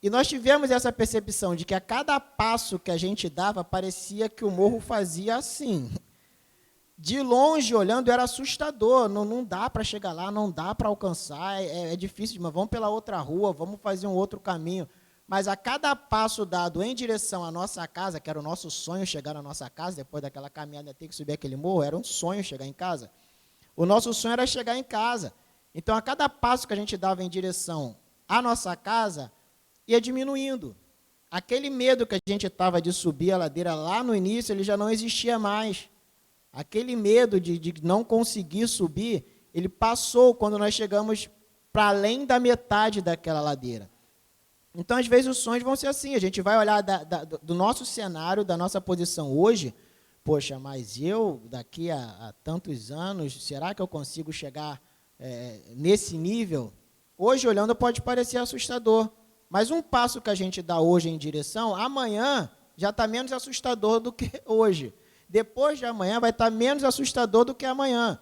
E nós tivemos essa percepção de que a cada passo que a gente dava, parecia que o morro fazia assim. De longe, olhando, era assustador. Não dá para chegar lá, não dá para alcançar, é difícil, mas vamos pela outra rua, vamos fazer um outro caminho. Mas a cada passo dado em direção à nossa casa, que era o nosso sonho chegar na nossa casa, depois daquela caminhada, ter que subir aquele morro, era um sonho chegar em casa. O nosso sonho era chegar em casa. Então, a cada passo que a gente dava em direção à nossa casa, ia diminuindo. Aquele medo que a gente estava de subir a ladeira lá no início, ele já não existia mais. Aquele medo de não conseguir subir, ele passou quando nós chegamos para além da metade daquela ladeira. Então, às vezes, os sonhos vão ser assim. A gente vai olhar do nosso cenário, da nossa posição hoje. Poxa, mas eu, daqui a tantos anos, será que eu consigo chegar nesse nível? Hoje, olhando, pode parecer assustador. Mas um passo que a gente dá hoje em direção, amanhã já está menos assustador do que hoje. Depois de amanhã vai estar menos assustador do que amanhã.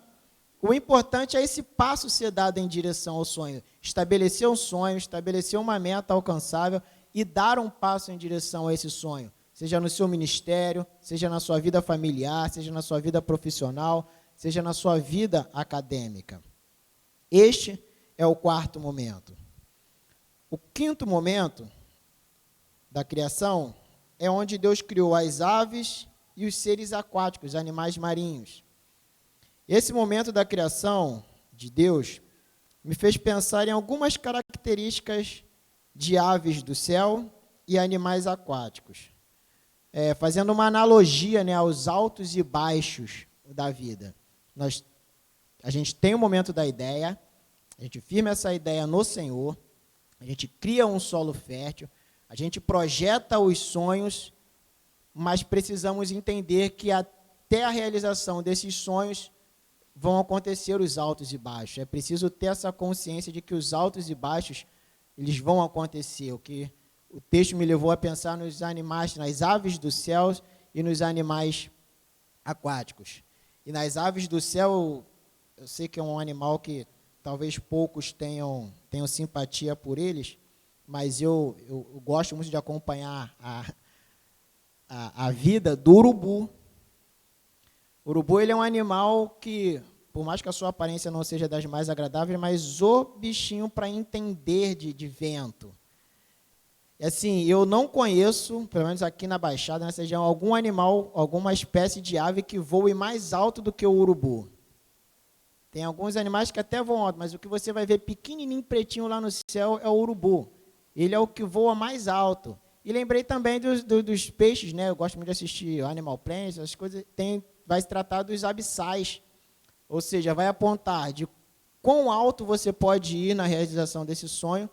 O importante é esse passo ser dado em direção ao sonho. Estabelecer um sonho, estabelecer uma meta alcançável e dar um passo em direção a esse sonho. Seja no seu ministério, seja na sua vida familiar, seja na sua vida profissional, seja na sua vida acadêmica. Este é o quarto momento. O quinto momento da criação é onde Deus criou as aves e os seres aquáticos, os animais marinhos. Esse momento da criação de Deus me fez pensar em algumas características de aves do céu e animais aquáticos, fazendo uma analogia, né, aos altos e baixos da vida. A gente tem o momento da ideia, a gente firma essa ideia no Senhor, a gente cria um solo fértil, a gente projeta os sonhos, mas precisamos entender que até a realização desses sonhos, vão acontecer os altos e baixos. É preciso ter essa consciência de que os altos e baixos, eles vão acontecer. O que o texto me levou a pensar nos animais, nas aves dos céus e nos animais aquáticos. E nas aves do céu, eu sei que é um animal que talvez poucos tenham simpatia por eles, mas eu gosto muito de acompanhar a vida do urubu. O urubu, ele é um animal que, por mais que a sua aparência não seja das mais agradáveis, mas o bichinho para entender de vento. E assim, eu não conheço, pelo menos aqui na Baixada, nessa região, algum animal, alguma espécie de ave que voe mais alto do que o urubu. Tem alguns animais que até voam alto, mas o que você vai ver pequenininho, pretinho lá no céu é o urubu. Ele é o que voa mais alto. E lembrei também dos peixes, né? Eu gosto muito de assistir Animal Planet, essas coisas. Vai se tratar dos abissais. Ou seja, vai apontar de quão alto você pode ir na realização desse sonho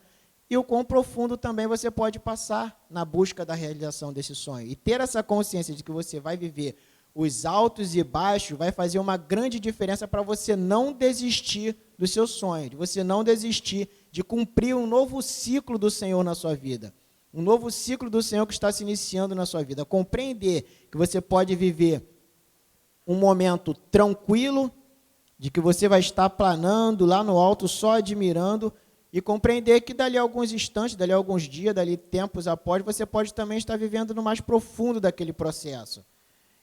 e o quão profundo também você pode passar na busca da realização desse sonho. E ter essa consciência de que você vai viver os altos e baixos vai fazer uma grande diferença para você não desistir do seu sonho, de você não desistir de cumprir um novo ciclo do Senhor na sua vida. Um novo ciclo do Senhor que está se iniciando na sua vida. Compreender que você pode viver um momento tranquilo, de que você vai estar planando lá no alto, só admirando, e compreender que dali a alguns instantes, dali a alguns dias, dali tempos após, você pode também estar vivendo no mais profundo daquele processo.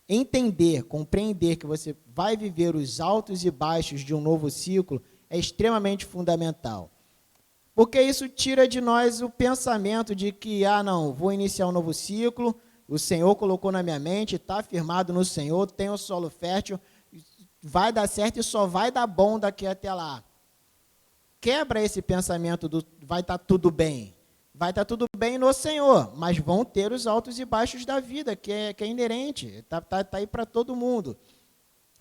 Entender, compreender que você vai viver os altos e baixos de um novo ciclo é extremamente fundamental. Porque isso tira de nós o pensamento de que, não, vou iniciar um novo ciclo, o Senhor colocou na minha mente, está firmado no Senhor, tenho o solo fértil, vai dar certo e só vai dar bom daqui até lá. Quebra esse pensamento do vai estar tudo bem. Vai estar tudo bem no Senhor, mas vão ter os altos e baixos da vida, que é inerente, está aí para todo mundo.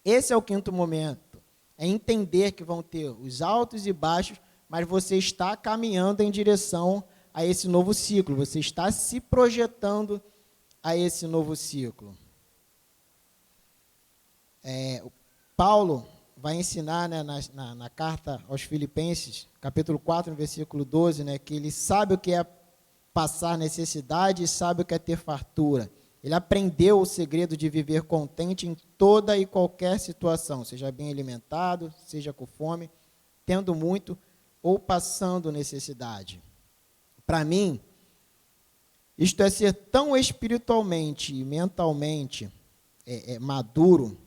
Esse é o quinto momento, é entender que vão ter os altos e baixos, mas você está caminhando em direção a esse novo ciclo, você está se projetando a esse novo ciclo. Paulo vai ensinar, né, na carta aos Filipenses, capítulo 4, no versículo 12, né, que ele sabe o que é passar necessidade e sabe o que é ter fartura. Ele aprendeu o segredo de viver contente em toda e qualquer situação, seja bem alimentado, seja com fome, tendo muito ou passando necessidade. Para mim, isto é ser tão espiritualmente e mentalmente maduro,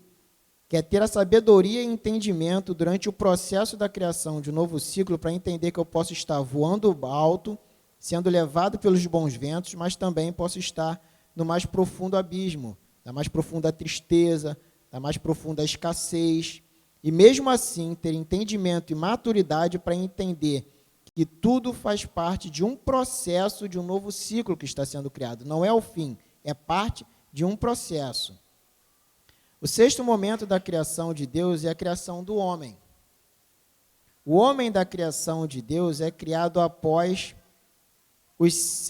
que é ter a sabedoria e entendimento durante o processo da criação de um novo ciclo para entender que eu posso estar voando alto, sendo levado pelos bons ventos, mas também posso estar no mais profundo abismo, na mais profunda tristeza, na mais profunda escassez, e mesmo assim ter entendimento e maturidade para entender que tudo faz parte de um processo, de um novo ciclo que está sendo criado. Não é o fim, é parte de um processo. O sexto momento da criação de Deus é a criação do homem. O homem da criação de Deus é criado após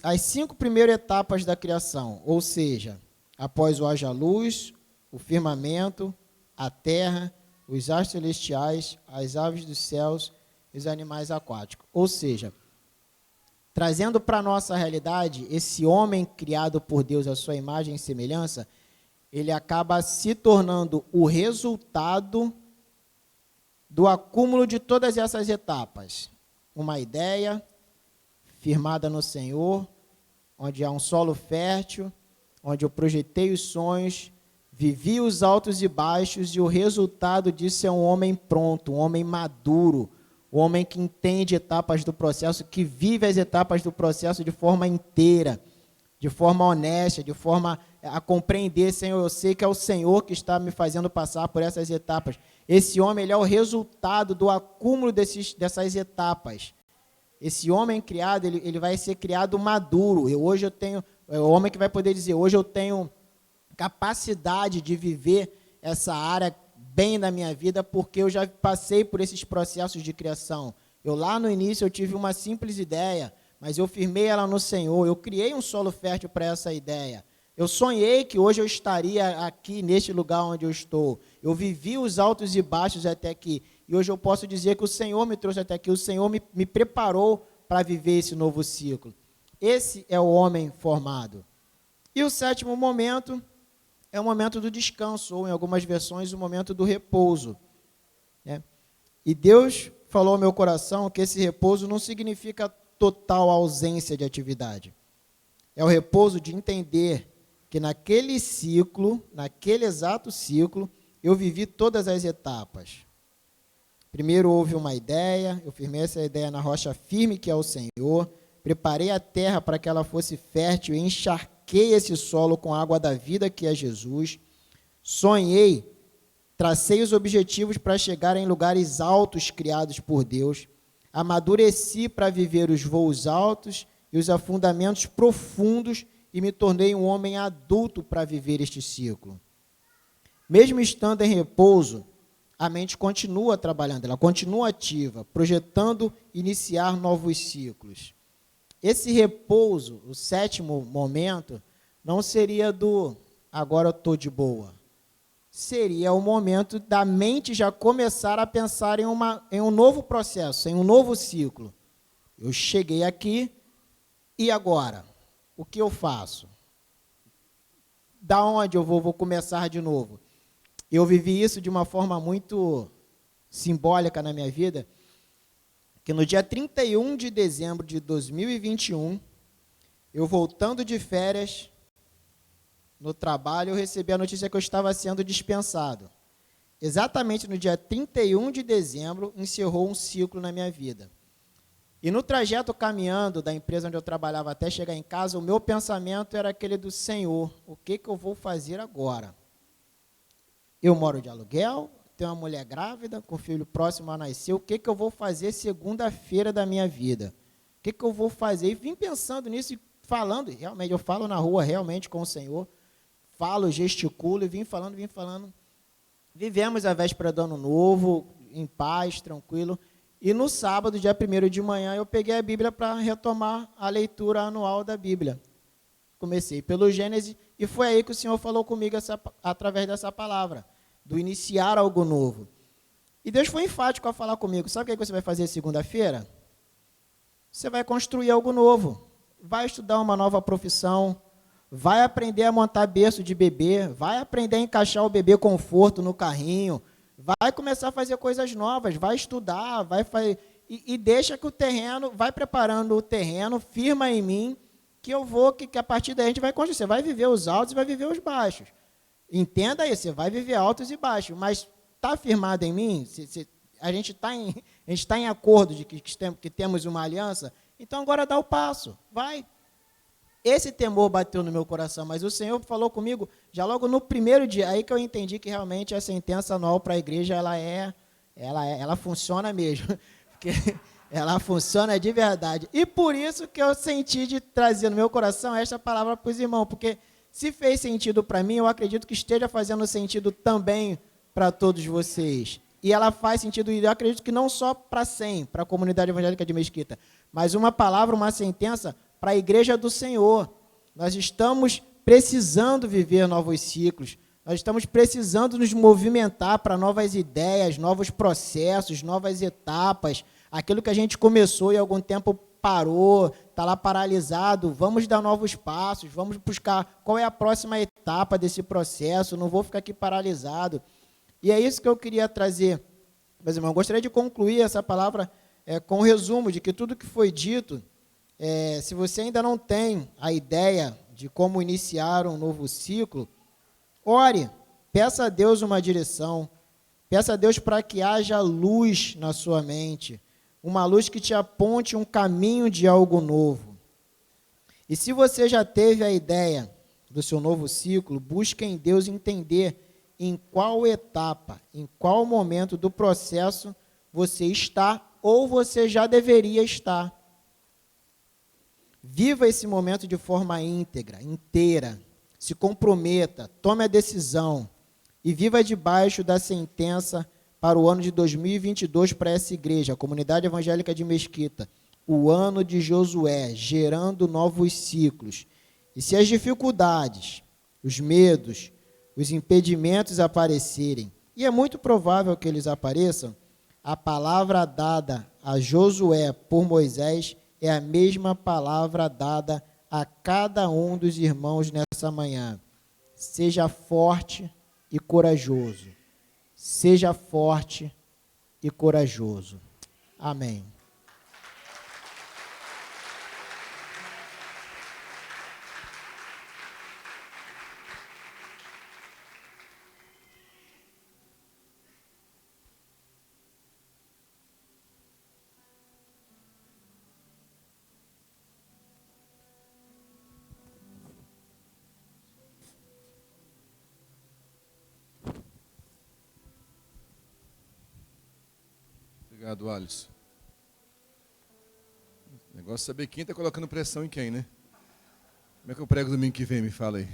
as 5 primeiras etapas da criação, ou seja, após o haja luz, o firmamento, a terra, os astros celestiais, as aves dos céus e os animais aquáticos. Ou seja, trazendo para a nossa realidade, esse homem criado por Deus à sua imagem e semelhança, ele acaba se tornando o resultado do acúmulo de todas essas etapas. Uma ideia firmada no Senhor, onde há um solo fértil, onde eu projetei os sonhos, vivi os altos e baixos, e o resultado disso é um homem pronto, um homem maduro, um homem que entende etapas do processo, que vive as etapas do processo de forma inteira, de forma honesta, de forma a compreender, Senhor, eu sei que é o Senhor que está me fazendo passar por essas etapas. Esse homem, ele é o resultado do acúmulo dessas etapas. Esse homem criado, ele vai ser criado maduro. Hoje eu tenho, é o homem que vai poder dizer, hoje eu tenho capacidade de viver essa área bem na minha vida, porque eu já passei por esses processos de criação. Lá no início eu tive uma simples ideia, mas eu firmei ela no Senhor, eu criei um solo fértil para essa ideia. Eu sonhei que hoje eu estaria aqui, neste lugar onde eu estou. Eu vivi os altos e baixos até aqui. E hoje eu posso dizer que o Senhor me trouxe até aqui, o Senhor me preparou para viver esse novo ciclo. Esse é o homem formado. E o sétimo momento é o momento do descanso, ou em algumas versões, o momento do repouso. Né? E Deus falou ao meu coração que esse repouso não significa total ausência de atividade. É o repouso de entender que naquele ciclo, naquele exato ciclo, eu vivi todas as etapas. Primeiro houve uma ideia, eu firmei essa ideia na rocha firme que é o Senhor, preparei a terra para que ela fosse fértil e encharquei esse solo com a água da vida que é Jesus. Sonhei, tracei os objetivos para chegar em lugares altos criados por Deus. Amadureci para viver os voos altos e os afundamentos profundos e me tornei um homem adulto para viver este ciclo. Mesmo estando em repouso, a mente continua trabalhando, ela continua ativa, projetando iniciar novos ciclos. Esse repouso, o sétimo momento, não seria do agora eu estou de boa. Seria o momento da mente já começar a pensar em um novo processo, em um novo ciclo. Eu cheguei aqui, e agora? O que eu faço? Da onde eu vou começar de novo? Eu vivi isso de uma forma muito simbólica na minha vida, que no dia 31 de dezembro de 2021, eu voltando de férias no trabalho, eu recebi a notícia que eu estava sendo dispensado. Exatamente no dia 31 de dezembro, encerrou um ciclo na minha vida. E no trajeto caminhando da empresa onde eu trabalhava até chegar em casa, o meu pensamento era aquele do Senhor, o que eu vou fazer agora? Eu moro de aluguel, tenho uma mulher grávida, com filho próximo a nascer, o que eu vou fazer segunda-feira da minha vida? O que eu vou fazer? E vim pensando nisso e falando, realmente, eu falo na rua realmente com o Senhor, falo, gesticulo e vim falando. Vivemos a véspera do ano novo, em paz, tranquilo, e no sábado, dia 1º de manhã, eu peguei a Bíblia para retomar a leitura anual da Bíblia. Comecei pelo Gênesis, e foi aí que o Senhor falou comigo através dessa palavra, do iniciar algo novo. E Deus foi enfático a falar comigo. Sabe o que você vai fazer segunda-feira? Você vai construir algo novo. Vai estudar uma nova profissão, vai aprender a montar berço de bebê, vai aprender a encaixar o bebê conforto no carrinho, vai começar a fazer coisas novas, vai estudar, e deixa que o terreno, vai preparando o terreno, firma em mim, que eu vou, que a partir daí a gente vai construir. Você vai viver os altos e vai viver os baixos. Entenda isso, você vai viver altos e baixos, mas está firmado em mim? A gente está em acordo de que temos uma aliança? Então agora dá o passo, vai. Esse temor bateu no meu coração, mas o Senhor falou comigo já logo no primeiro dia, aí que eu entendi que realmente a sentença anual para a igreja, ela funciona mesmo, porque ela funciona de verdade. E por isso que eu senti de trazer no meu coração esta palavra para os irmãos, porque se fez sentido para mim, eu acredito que esteja fazendo sentido também para todos vocês. E ela faz sentido, e eu acredito que não só para 100, para a comunidade evangélica de Mesquita, mas uma palavra, uma sentença para a igreja do Senhor. Nós estamos precisando viver novos ciclos, nós estamos precisando nos movimentar para novas ideias, novos processos, novas etapas, aquilo que a gente começou e há algum tempo parou, está lá paralisado, vamos dar novos passos, vamos buscar qual é a próxima etapa desse processo, não vou ficar aqui paralisado. E é isso que eu queria trazer. Meus irmãos, gostaria de concluir essa palavra com um resumo de que tudo que foi dito, se você ainda não tem a ideia de como iniciar um novo ciclo, ore, peça a Deus uma direção, peça a Deus para que haja luz na sua mente, uma luz que te aponte um caminho de algo novo. E se você já teve a ideia do seu novo ciclo, busque em Deus entender em qual etapa, em qual momento do processo você está ou você já deveria estar. Viva esse momento de forma íntegra, inteira, se comprometa, tome a decisão e viva debaixo da sentença para o ano de 2022 para essa igreja, a Comunidade Evangélica de Mesquita, o ano de Josué, gerando novos ciclos. E se as dificuldades os medos, os impedimentos aparecerem, e é muito provável que eles apareçam, a palavra dada a Josué por Moisés é a mesma palavra dada a cada um dos irmãos nessa manhã. Seja forte e corajoso. Seja forte e corajoso. Amém. Obrigado, Alisson. O negócio é saber quem está colocando pressão em quem, né? Como é que eu prego domingo que vem? Me fala aí.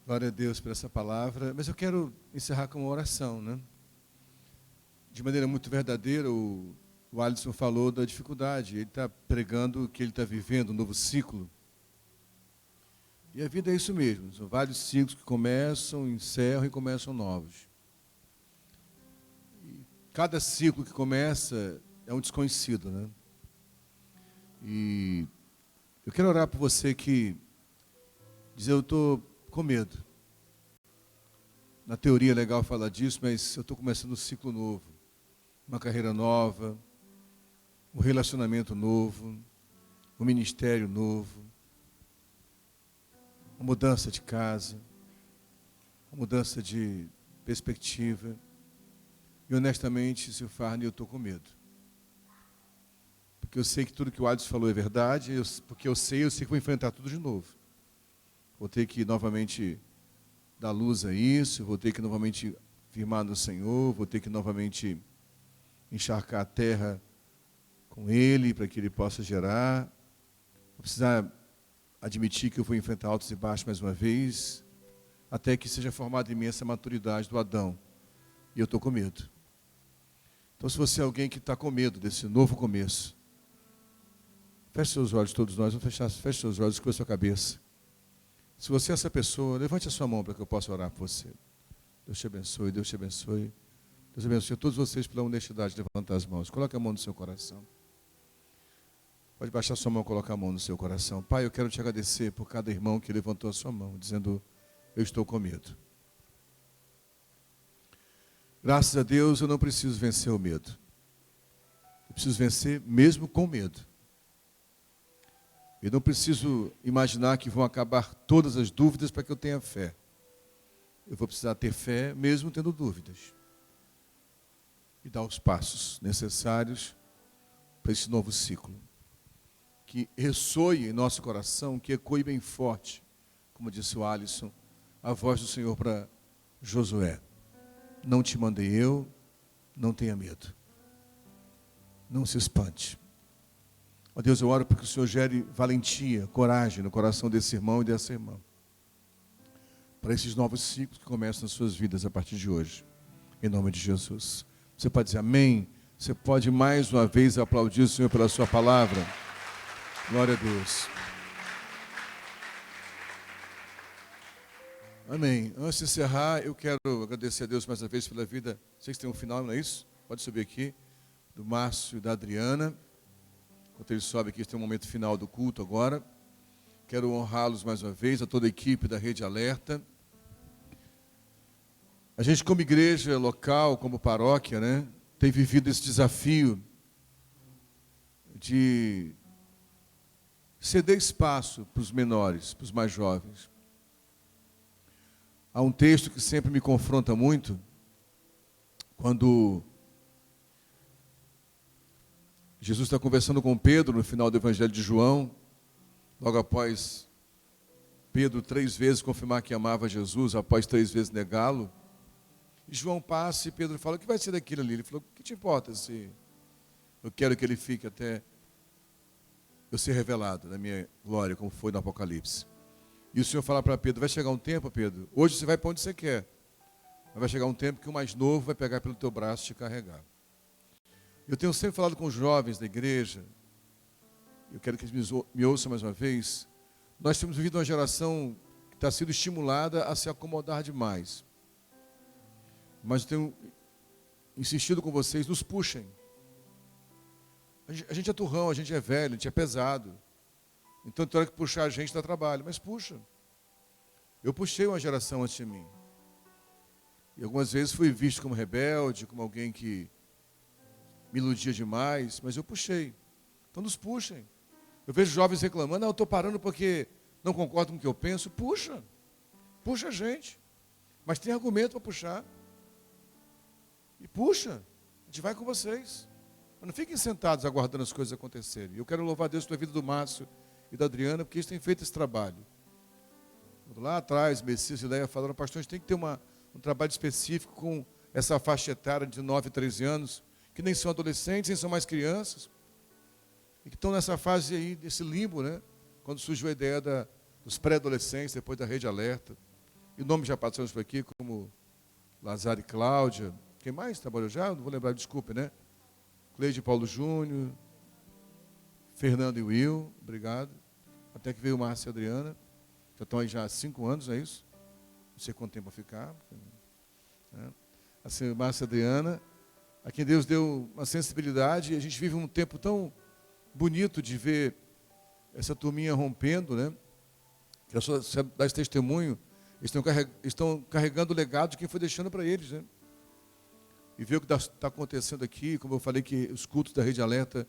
Glória a Deus por essa palavra. Mas eu quero encerrar com uma oração, né? De maneira muito verdadeira, o Alisson falou da dificuldade. Ele está pregando que ele está vivendo um novo ciclo. E a vida é isso mesmo. São vários ciclos que começam, encerram e começam novos. Cada ciclo que começa é um desconhecido, né? E eu quero orar por você que diz, eu estou com medo. Na teoria é legal falar disso, mas eu estou começando um ciclo novo, uma carreira nova, um relacionamento novo, um ministério novo, uma mudança de casa, uma mudança de perspectiva. E honestamente, seu Farney, eu estou com medo. Porque eu sei que tudo que o Alisson falou é verdade, porque eu sei que vou enfrentar tudo de novo. Vou ter que novamente dar luz a isso, vou ter que novamente firmar no Senhor, vou ter que novamente encharcar a terra com Ele, para que Ele possa gerar. Vou precisar admitir que eu vou enfrentar altos e baixos mais uma vez, até que seja formada em mim essa maturidade do Adão. E eu estou com medo. Então, se você é alguém que está com medo desse novo começo, feche seus olhos, todos nós, vamos fechar, feche seus olhos, escura sua cabeça. Se você é essa pessoa, levante a sua mão para que eu possa orar por você. Deus te abençoe, Deus te abençoe. Deus abençoe a todos vocês pela honestidade de levantar as mãos. Coloque a mão no seu coração. Pode baixar a sua mão e colocar a mão no seu coração. Pai, eu quero te agradecer por cada irmão que levantou a sua mão, dizendo, eu estou com medo. Graças a Deus, eu não preciso vencer o medo. Eu preciso vencer mesmo com medo. Eu não preciso imaginar que vão acabar todas as dúvidas para que eu tenha fé. Eu vou precisar ter fé mesmo tendo dúvidas. E dar os passos necessários para esse novo ciclo. Que ressoe em nosso coração, que ecoe bem forte, como disse o Alisson, a voz do Senhor para Josué. Não te mandei eu, não tenha medo. Não se espante. Ó Deus, eu oro para que o Senhor gere valentia, coragem no coração desse irmão e dessa irmã. Para esses novos ciclos que começam nas suas vidas a partir de hoje. Em nome de Jesus. Você pode dizer amém? Você pode mais uma vez aplaudir o Senhor pela sua palavra? Glória a Deus. Amém. Antes de encerrar, eu quero agradecer a Deus mais uma vez pela vida. Vocês têm um final, não é isso? Pode subir aqui. Do Márcio e da Adriana. Enquanto eles sobem aqui, tem um momento final do culto agora. Quero honrá-los mais uma vez, a toda a equipe da Rede Alerta. A gente, como igreja local, como paróquia, né, tem vivido esse desafio de ceder espaço para os menores, para os mais jovens. Há um texto que sempre me confronta muito, quando Jesus está conversando com Pedro no final do Evangelho de João, logo após Pedro 3 vezes confirmar que amava Jesus, após 3 vezes negá-lo. E João passa e Pedro fala, o que vai ser daquilo ali? Ele falou, o que te importa se eu quero que ele fique até eu ser revelado na minha glória, como foi no Apocalipse. E o Senhor fala para Pedro, vai chegar um tempo, Pedro, hoje você vai para onde você quer, mas vai chegar um tempo que o mais novo vai pegar pelo teu braço e te carregar. Eu tenho sempre falado com os jovens da igreja, eu quero que eles me ouçam mais uma vez, nós temos vivido uma geração que está sendo estimulada a se acomodar demais. Mas eu tenho insistido com vocês, nos puxem. A gente é turrão, a gente é velho, a gente é pesado. Então tem hora que puxar a gente dá trabalho, mas puxa. Eu puxei uma geração antes de mim. E algumas vezes fui visto como rebelde, como alguém que me iludia demais, mas eu puxei. Então nos puxem. Eu vejo jovens reclamando, eu estou parando porque não concordo com o que eu penso. Puxa. Puxa a gente. Mas tem argumento para puxar. E puxa. A gente vai com vocês. Mas não fiquem sentados aguardando as coisas acontecerem. Eu quero louvar a Deus pela vida do Márcio e da Adriana, porque eles têm feito esse trabalho. Lá atrás, Messias e Leia falaram, pastor, a gente tem que ter um trabalho específico com essa faixa etária de 9 a 13 anos, que nem são adolescentes, nem são mais crianças, e que estão nessa fase aí, desse limbo, né? Quando surgiu a ideia dos pré-adolescentes, depois da Rede Alerta. E nomes já passaram por aqui, como Lazar e Cláudia. Quem mais trabalhou já? Não vou lembrar, desculpe, né? Cleide e Paulo Júnior, Fernando e Will, obrigado. Até que veio o Márcio e a Adriana. Já estão aí já há 5 anos, não é isso? Não sei quanto tempo vai ficar. Né? Assim, Márcio e a Adriana, a quem Deus deu uma sensibilidade, e a gente vive um tempo tão bonito de ver essa turminha rompendo, né? Que só dá esse testemunho, eles estão carregando o legado de quem foi deixando para eles, né? E ver o que está acontecendo aqui, como eu falei que os cultos da Rede Alerta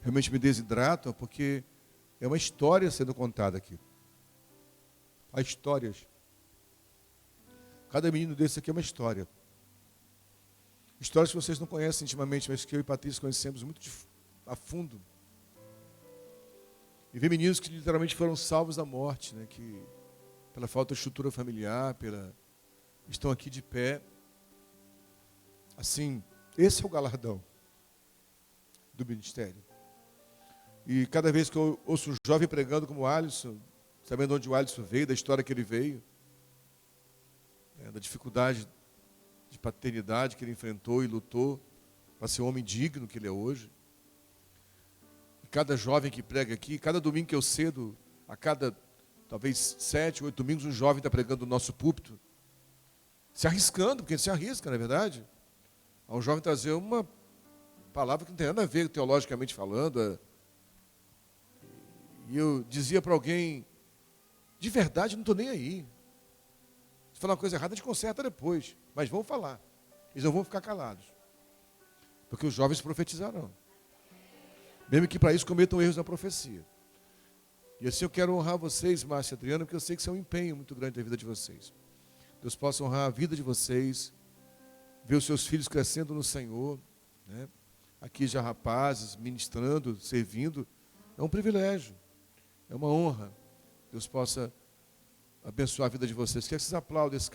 realmente me desidratam, porque é uma história sendo contada aqui. Há histórias. Cada menino desse aqui é uma história. Histórias que vocês não conhecem intimamente, mas que eu e Patrícia conhecemos muito a fundo. E ver meninos que literalmente foram salvos da morte, né? Que pela falta de estrutura familiar, estão aqui de pé. Assim, esse é o galardão do ministério. E cada vez que eu ouço um jovem pregando como o Alisson, sabendo onde o Alisson veio, da história que ele veio, da dificuldade de paternidade que ele enfrentou e lutou para ser o homem digno que ele é hoje. E cada jovem que prega aqui, cada domingo que eu cedo, a cada talvez 7, 8 domingos, um jovem está pregando no nosso púlpito, se arriscando, porque ele se arrisca, não é verdade? A um jovem trazer uma palavra que não tem nada a ver teologicamente falando. E eu dizia para alguém, de verdade, não estou nem aí. Se falar uma coisa errada, a gente conserta depois. Mas vão falar. Eles não vão ficar calados. Porque os jovens profetizarão. Mesmo que para isso cometam erros na profecia. E assim eu quero honrar vocês, Márcia e Adriana, porque eu sei que isso é um empenho muito grande da vida de vocês. Deus possa honrar a vida de vocês, ver os seus filhos crescendo no Senhor, né? Aqui já rapazes, ministrando, servindo. É um privilégio. É uma honra. Deus possa abençoar a vida de vocês. Quer que vocês aplaudem esse